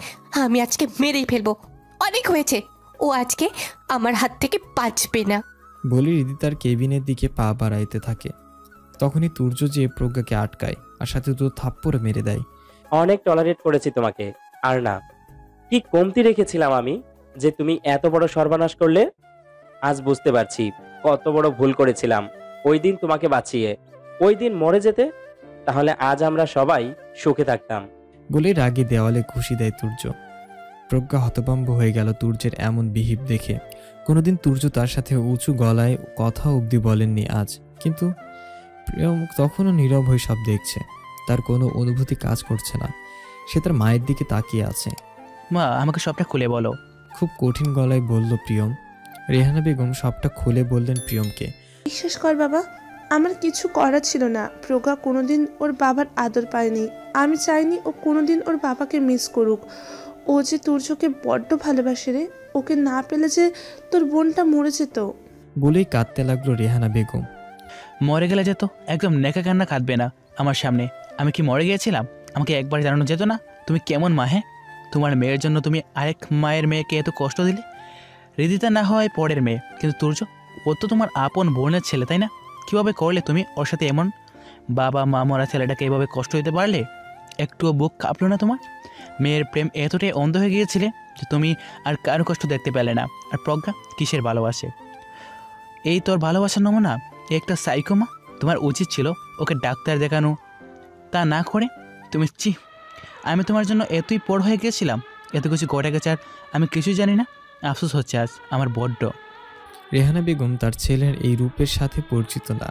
আমি আজকে মেরেই ফেলবো। অনেক হয়েছে, ও আজকে আমার হাত থেকে বাঁচবে না। বলে রিদি তার কেবিনের দিকে পা বাড়াইতে থাকে। তখনই তুর্য যে প্রজ্ঞাকে আটকায় আর সাথে তো থাপ্পড় মেরে দেয়। অনেক টলারেট করেছি তোমাকে, আর না। কি কমতি রেখেছিলাম আমি যে তুমি এত বড় সর্বনাশ করলে? আজ বুঝতে পারছি কত বড় ভুল করেছিলাম ওই দিন তোমাকে বাঁচিয়ে। ওই দিন মরে যেতে, তাহলে আজ আমরা সবাই সুখে থাকতাম। বলে রাগে দেওয়ালে ঘুষি দেয় তুর্য। প্রজ্ঞা হতভম্ব হয়ে গেল তুর্যের এমন বিহিব দেখে। কোনোদিন তুর্য তার সাথে উঁচু গলায় কথা অবধি বলেননি আজ। কিন্তু প্রিয়ম তখনও নীরব হয়ে সব দেখছে। তার কোনো অনুভূতি কাজ করছে না। সে তার মায়ের দিকে তাকিয়ে আছে। মা, আমাকে সবটা খুলে বলো। খুব কঠিন গলায় বলল প্রিয়ম। রেহানা বেগম সবটা খুলে বললেন প্রিয়মকে। বিশ্বাস কর বাবা, আমার কিছু করার ছিল না। প্রজ্ঞা কোনোদিন ওর বাবার আদর পায়নি। আমি চাইনি ও কোনোদিন ওর বাবাকে মিস করুক। ও যে তুর্যকে বড্ড ভালোবাসে রে। ওকে না পেলে যে তোর বোনটা মরে যেত। বলেই কাঁদতে লাগলো রেহানা বেগম। মরে গেলে যেত, একদম নেকা কান্না কাঁদবে না আমার সামনে। আমি কি মরে গিয়েছিলাম? আমাকে একবার জানানো যেত না? তুমি কেমন মা? হ্যাঁ, তোমার মেয়ের জন্য তুমি আরেক মায়ের মেয়েকে এত কষ্ট দিলে। হৃদিতা না হয় পরের মেয়ে, কিন্তু তুর্য ও তো তোমার আপন বোনের ছেলে, তাই না? কীভাবে করলে তুমি ওর সাথে এমন? বাবা মা মরা ছেলেটাকে এভাবে কষ্ট দিতে পারলে? একটুও বুক কাঁপলো না তোমার? মেয়ের প্রেম এতটাই অন্ধ হয়ে গিয়েছিলে যে তুমি আর কারো কষ্ট দেখতে পেলে না। আর প্রজ্ঞা কিসের ভালোবাসে? এই তোর ভালোবাসার নমুনা? এ একটা সাইকোমা। তোমার উচিত ছিল ওকে ডাক্তার দেখানো, তা না করে তুমি আমি তোমার জন্য এতই পর হয়ে গেছিলাম, এত কিছু ঘটে গেছে আর আমি কিছুই জানি না। আফসোস হচ্ছে আজ আমার বড্ড। রেহানা বেগম তার ছেলের এই রূপের সাথে পরিচিত না।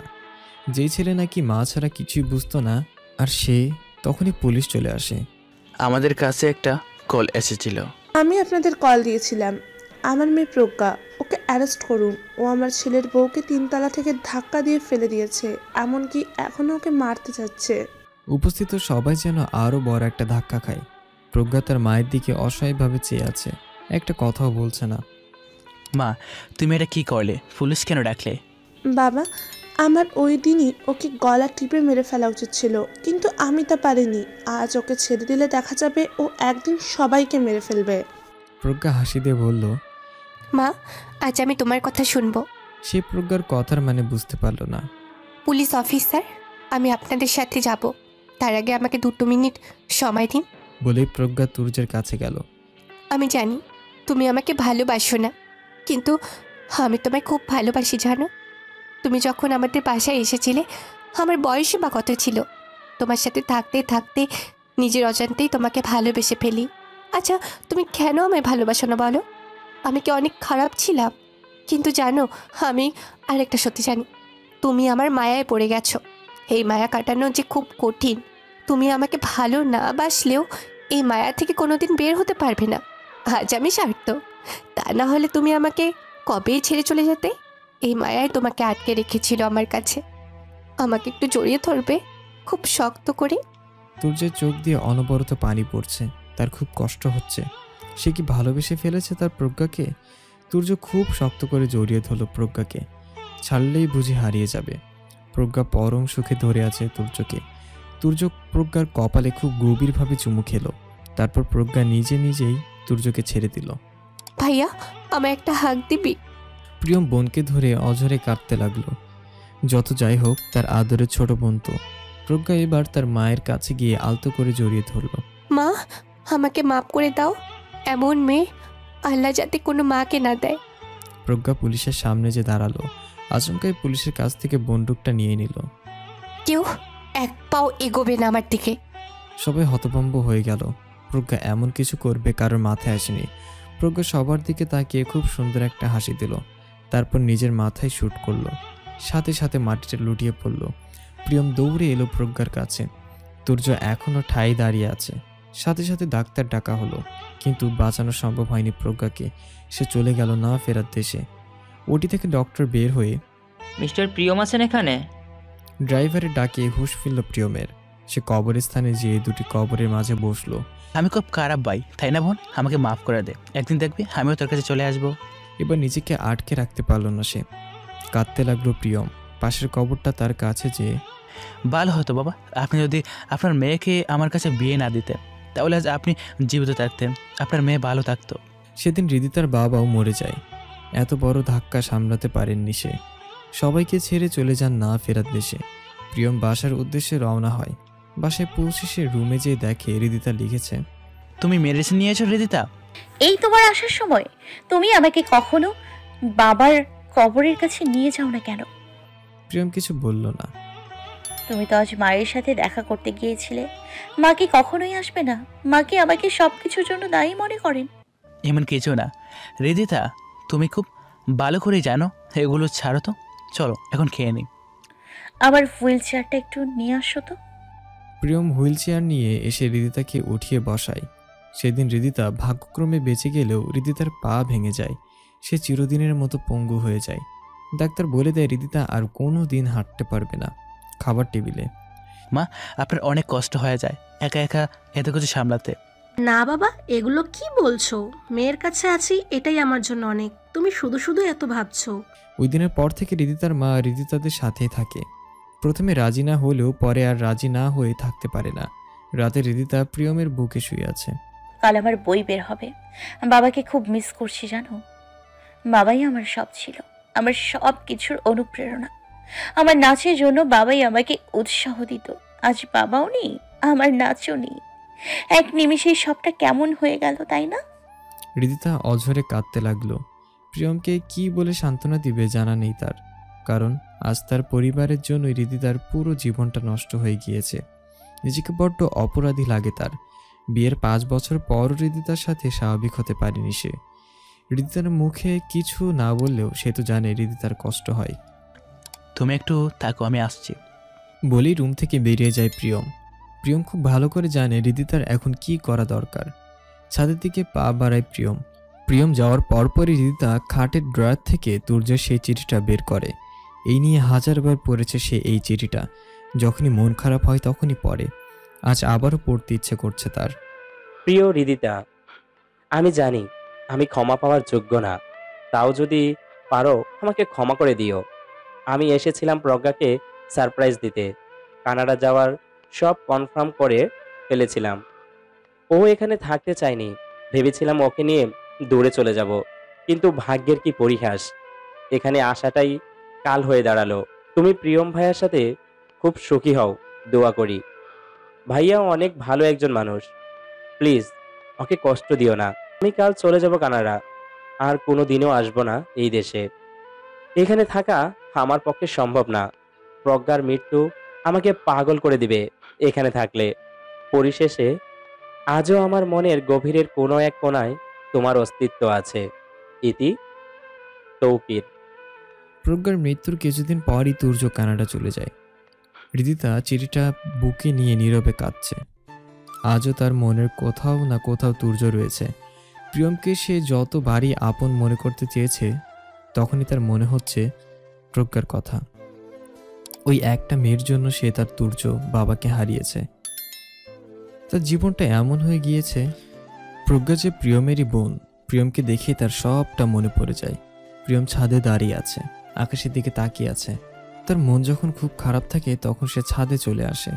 যেই ছেলে নাকি মা ছাড়া কিছুই বুঝতো না, আর সে তখনই পুলিশ চলে আসে। আমাদের কাছে একটা কল এসেছিল। আমি আপনাদের কল দিয়েছিলাম। আমার মেয়ে প্রজ্ঞা, ওকে অ্যারেস্ট করুন। ও আমার ছেলের বউকে 3 তলা থেকে ধাক্কা দিয়ে ফেলে দিয়েছে, এমনকি এখনও ওকে মারতে যাচ্ছে। উপস্থিত সবাই যেন আরও বড় একটা ধাক্কা খায়। প্রজ্ঞা তার মায়ের দিকে অসহায়ভাবে চেয়ে আছে, একটা কথাও বলছে না। মা, তুমি এটা কি করলে? পুলিশ কেন ডাকলে? বাবা, আমার ওই দিনই ওকে গলা টিপে মেরে ফেলা উচিত ছিল, কিন্তু আমি তা পারিনি। আজ ওকে ছেড়ে দিলে দেখা যাবে ও একদিন সবাইকে মেরে ফেলবে। প্রজ্ঞা হাসি দিয়ে বলল, মা, আজ আমি তোমার কথা শুনবো। সে প্রজ্ঞার কথার মানে বুঝতে পারল না। পুলিশ অফিসার, আমি আপনাদের সাথে যাব, তার আগে আমাকে 2 মিনিট সময় দিন। বলেই প্রজ্ঞা তুর্যের কাছে গেল। আমি জানি তুমি আমাকে ভালোবাসো না, কিন্তু আমি তোমায় খুব ভালোবাসি জানো। তুমি যখন আমাদের বাসায় এসেছিলে, আমার বয়সই বা কত ছিল? তোমার সাথে থাকতে থাকতে নিজের অজান্তেই তোমাকে ভালোবেসে ফেলি। আচ্ছা, তুমি কেন আমায় ভালোবাসো না বলো? আমি কি অনেক খারাপ ছিলাম? কিন্তু জানো, আমি আরেকটা সত্যি জানি, তুমি আমার মায়ায় পড়ে গেছো। এই মায়া কাটানো যে খুব কঠিন। তুমি আমাকে ভালো না বাসলেও এই মায়া থেকে কোনোদিন বের হতে পারবে না। আজ আমি স্বার্থ, তা না হলে তুমি আমাকে কবেই ছেড়ে চলে যেতে। এই মায়ায় তোমাকে আটকে রেখেছিল আমার কাছে। আমাকে একটু জড়িয়ে ধরবে, খুব শক্ত করে। তুর্যের চোখ দিয়ে অনবরত পানি পড়ছে, তার খুব কষ্ট হচ্ছে। সে কি ভালোবেসে ফেলেছে তার প্রজ্ঞাকে? তুর্য খুব শক্ত করে জড়িয়ে ধরল প্রজ্ঞাকে। ছাড়লেই বুঝি হারিয়ে যাবে। প্রজ্ঞা পরম সুখে ধরে আছে তুর্যকে। তুর্য প্রজ্ঞার কপালে খুব গভীরভাবে চুমু খেলো। তারপর প্রজ্ঞা নিজে নিজেই তুর্যকে ছেড়ে দিল। ভাইয়া, আমায় একটা হাক দিবি? প্রিয়ম বোনকে ধরে অঝরে কাঁদতে লাগলো। যত যাই হোক, তার আদরের ছোট বোন তো। প্রজ্ঞা এবার তার মায়ের কাছে গিয়ে আলতো করে জড়িয়ে ধরল। মা, আমাকে মাফ করে দাও। এমন মেয়ে আল্লাহ যাতে কোনো মাকে না দেয়। প্রজ্ঞা পুলিশের সামনে যে দাঁড়ালো, আচমকাই পুলিশের কাছ থেকে বন্দুকটা নিয়ে নিল। কেউ এক পাও এগোবে না আমার দিকে। সবাই হতভম্ব হয়ে গেল। প্রজ্ঞা এমন কিছু করবে কারোর মাথায় আসেনি। প্রজ্ঞা সবার দিকে তাকিয়ে খুব সুন্দর একটা হাসি দিল, তারপর নিজের মাথায় শুট করলো। সাথে সাথে মাটিতে লুটিয়ে পড়ল। প্রিয়ম দৌড়ে এলো প্রজ্ঞার কাছে। তুর্য এখনও ঠাই দাঁড়িয়ে আছে। সাথে সাথে ডাক্তার ডাকা হলো, কিন্তু বাঁচানো সম্ভব হয়নি প্রজ্ঞাকে। সে চলে গেল না ফেরার দেশে। ওটি থেকে ডক্টর বের হয়ে, মিস্টার প্রিয়ম আছেন এখানে? ড্রাইভারের ডাকে হুঁশ ফিরল প্রিয়মের। সে কবরস্থানে যেয়ে 2টি কবরের মাঝে বসলো। আমি খুব খারাপ ভাই, তাই না বোন? আমাকে মাফ করে দে। একদিন দেখবি আমিও তোর কাছে চলে আসবো। এবার নিজেকে আটকে রাখতে পারল না সে। কাঁদতে লাগলো প্রিয়ম। পাশের কবরটা তার কাছে যেয়ে, ভালো হতো বাবা আপনি যদি আপনার মেয়েকে আমার কাছে বিয়ে না দিতেন, তাহলে আজ আপনি জীবিত থাকতেন, আপনার মেয়ে ভালো থাকতো। সেদিন হৃদিতার বাবাও মরে যায়। এত বড় ধাক্কা সামলাতে পারেননি সে। সবাইকে ছেড়ে চলে যান না ফেরার দেশে। প্রিয়ম বাসার উদ্দেশ্যে রওনা হয়। বাসায় পৌঁছে সে রুমে যেয়ে দেখে হৃদিতা লিখেছে, তুমি মেডিসিন নিয়েছো হৃদিতা? এই তোমার আসার সময় তুমি আমাকে কখনো বাবার কবরের কাছে নিয়ে যাও না কেন? প্রিয়ম কিছু বলল না। তুমি তো আজ মায়ের সাথে দেখা করতে গিয়েছিলে। মা কি কখনোই আসবে না? মা কি আমাকে সবকিছুর জন্য দায়ী মনে করেন? এমন কিছু না হৃদিতা, তুমি খুব ভালো করে জানো। এগুলো ছাড়ো তো, চলো এখন খেয়ে নিই। আমার হুইল চেয়ারটা একটু নিয়ে আসো তো। প্রিয়ম হুইল চেয়ার নিয়ে এসে হৃদিতাকে উঠিয়ে বসায়। সেদিন হৃদিতা ভাগ্যক্রমে বেঁচে গেলেও হৃদিতার পা ভেঙে যায়। সে চিরদিনের মতো পঙ্গু হয়ে যায়। ডাক্তার বলে দেয় হৃদিতা আর কোনো দিন হাঁটতে পারবে না। খাবার টেবিলে, মা, আপনার অনেক কষ্ট হয়ে যায় একা একা এত কিছু সামলাতে। না বাবা, এগুলো কি বলছো? মেয়ের কাছে আছি, এটাই আমার জন্য অনেক। তুমি শুধু শুধু এত ভাবছো। ওই দিনের পর থেকে হৃদিতার মা হৃদিতাদের সাথেই থাকে। প্রথমে রাজি না হলেও পরে আর রাজি না হয়ে থাকতে পারে না। রাতে হৃদিতা প্রিয়মের বুকে শুয়ে আছে। কাল আমার বই বের হবে। বাবাকে খুব মিস করছি জানো। বাবাই আমার সব ছিল, আমার সব কিছুর অনুপ্রেরণা। আমার নাচের জন্য বাবাই আমাকে উৎসাহ দিত। আজ বাবাও নেই, আমার নাচও নেই। এক নিমিষেই সবটা কেমন হয়ে গেল, তাই না? হৃদিতা অঝরে কাঁদতে লাগলো। প্রিয়মকে কি বলে সান্ত্বনা দিবে জানা নেই তার, কারণ আজ তার পরিবারের জন্য হৃদিতার পুরো জীবনটা নষ্ট হয়ে গিয়েছে। নিজেকে বড্ড অপরাধী লাগে তার। বিয়ের 5 বছর পর হৃদিতার সাথে স্বাভাবিক হতে পারেনি সে। হৃদিতার মুখে কিছু না বললেও সে তো জানে হৃদিতার কষ্ট হয়। তুমি একটু থাকো, আমি আসছি। বলেই রুম থেকে বেরিয়ে যায় প্রিয়ম। প্রিয়ম খুব ভালো করে জানে হৃদিতার এখন কি করা দরকার। ছাদের দিকে পা বাড়ায় প্রিয়ম। প্রিয়ম যাওয়ার পরপরই হৃদিতা খাটের ড্রয়ার থেকে তুর্যের সেই চিঠিটা বের করে। এই নিয়ে হাজারবার পড়েছে সে এই চিঠিটা। যখনই মন খারাপ হয় তখনই পড়ে। আজ আবারও পড়তে ইচ্ছে করছে তার। প্রিয় হৃদিতা, আমি জানি আমি ক্ষমা পাওয়ার যোগ্য না, তাও যদি পারো আমাকে ক্ষমা করে দিও। আমি এসেছিলাম প্রজ্ঞাকে সারপ্রাইজ দিতে। কানাডা যাওয়ার সব কনফার্ম করে ফেলেছিলাম। ও এখানে থাকতে চায়নি, ভেবেছিলাম ওকে নিয়ে দূরে চলে যাব, কিন্তু ভাগ্যের কি পরিহাস, এখানে আসাটাই কাল হয়ে দাঁড়ালো। তুমি প্রিয়ম ভাইয়ার সাথে খুব সুখী হও, দোয়া করি। ভাইয়াও অনেক ভালো একজন মানুষ, প্লিজ ওকে কষ্ট দিও না। আমি কাল চলে যাব কানাডা, আর কোনো দিনও আসবো না এই দেশে। এখানে থাকা আমার পক্ষে সম্ভব না। প্রজ্ঞার মৃত্যু আমাকে পাগল করে দিবে এখানে থাকলে। পরিশেষে আজও আমার মনের গভীরের কোনো এক কোণায় তোমার অস্তিত্ব আছে। ইতি তৌকির। প্রজ্ঞার মৃত্যুর কিছুদিন পরই তুর্য কানাডা চলে যায়। হৃদিতা চিঠিটা বুকে নিয়ে নীরবে কাঁদছে। আজও তার মনের কোথাও না কোথাও তুর্য রয়েছে। প্রিয়মকে সে যতবারই আপন মনে করতে চেয়েছে, তখনই তার মনে হচ্ছে প্রজ্ঞার কথা। ওই একটা মেয়ের জন্য সে তার তুর্য বাবাকে হারিয়েছে। তার জীবনটা এমন হয়ে গিয়েছে। প্রজ্ঞা যে প্রিয়মেরই বোন, প্রিয়মকে দেখে তার সবটা মনে পড়ে যায়। প্রিয়ম ছাদে দাঁড়িয়ে আছে, আকাশের দিকে তাকিয়ে আছে। তার মন যখন খুব খারাপ থাকে তখন সে ছাদে চলে আসে।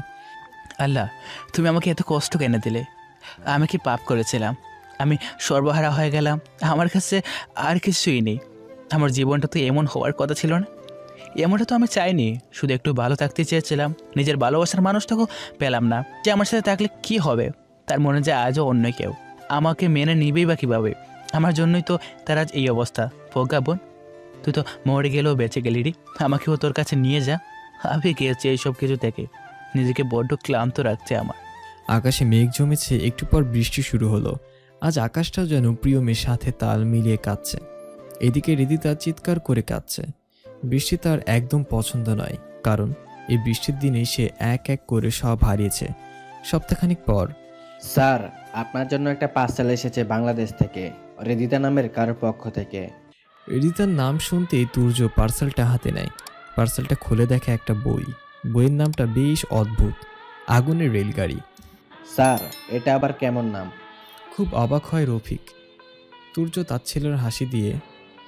আল্লাহ, তুমি আমাকে এত কষ্ট কেন দিলে? আমি কি পাপ করেছিলাম? আমি সর্বহারা হয়ে গেলাম। আমার কাছে আর কিছুই নেই। আমার জীবনটা তো এমন হওয়ার কথা ছিল না। এমনটা তো আমি চাইনি। শুধু একটু ভালো থাকতে চেয়েছিলাম। নিজের ভালোবাসার মানুষটাকেও পেলাম না। যে আমার সাথে থাকলে কি হবে? তার মনে যায় আজও অন্য কেউ আমাকে মেনে নিবেই বা কীভাবে? আমার জন্যই তো তার আজ এই অবস্থা। প্রজ্ঞা বোন, তুই তো মরে গেলেও বেঁচে গেলি রে। আমাকেও তোর কাছে নিয়ে যা। আমি গিয়েছি এইসব কিছু থেকে। নিজেকে বড্ড ক্লান্ত রাখছে আমার। আকাশে মেঘ জমেছে, একটু পর বৃষ্টি শুরু হলো। আজ আকাশটাও যেন প্রিয়মের সাথে তাল মিলিয়ে কাঁদছে। এদিকে হৃদিতা চিৎকার করে কাঁদছে। বৃষ্টি তার একদম পছন্দ নয়, কারণ এই বৃষ্টির দিনে সে এক এক করে সব হারিয়েছে। সপ্তাহখানিক পর, স্যার, আপনার জন্য একটা পার্সেল এসেছে বাংলাদেশ থেকে, হৃদিতা নামের কারোর পক্ষ থেকে। হৃদিতার নাম শুনতেই তুর্য পার্সেলটা হাতে নেয়। পার্সেলটা খুলে দেখে একটা বই। বইয়ের নামটা বেশ অদ্ভুত, আগুনের রেলগাড়ি। স্যার, এটা আবার কেমন নাম? খুব অবাক হয় রফিক। তুর্য তাচ্ছিল্যের হাসি দিয়ে,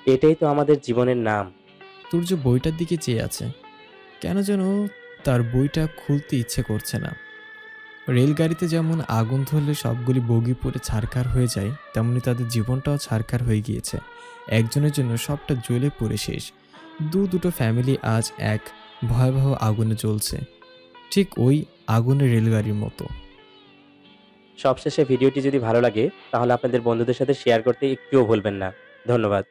এটাই তো আমাদের জীবনের নাম। তুর্য বইটার দিকে চেয়ে আছে। কেন যেন তার বইটা খুলতে ইচ্ছে করছে না। রেলগাড়িতে যেমন আগুন ধরলে সবগুলি বগি পুড়ে ছারখার হয়ে যায়, তেমনি তাদের জীবনটাও ছারখার হয়ে গিয়েছে। একজনের জন্য সবটা জ্বলে পড়ে শেষ। দুটো ফ্যামিলি আজ এক ভয়াবহ আগুনে জ্বলছে, ঠিক ওই আগুনের রেলগাড়ির মতো। সবশেষে ভিডিওটি যদি ভালো লাগে তাহলে আপনাদের বন্ধুদের সাথে শেয়ার করতে একটুও ভুলবেন না। ধন্যবাদ।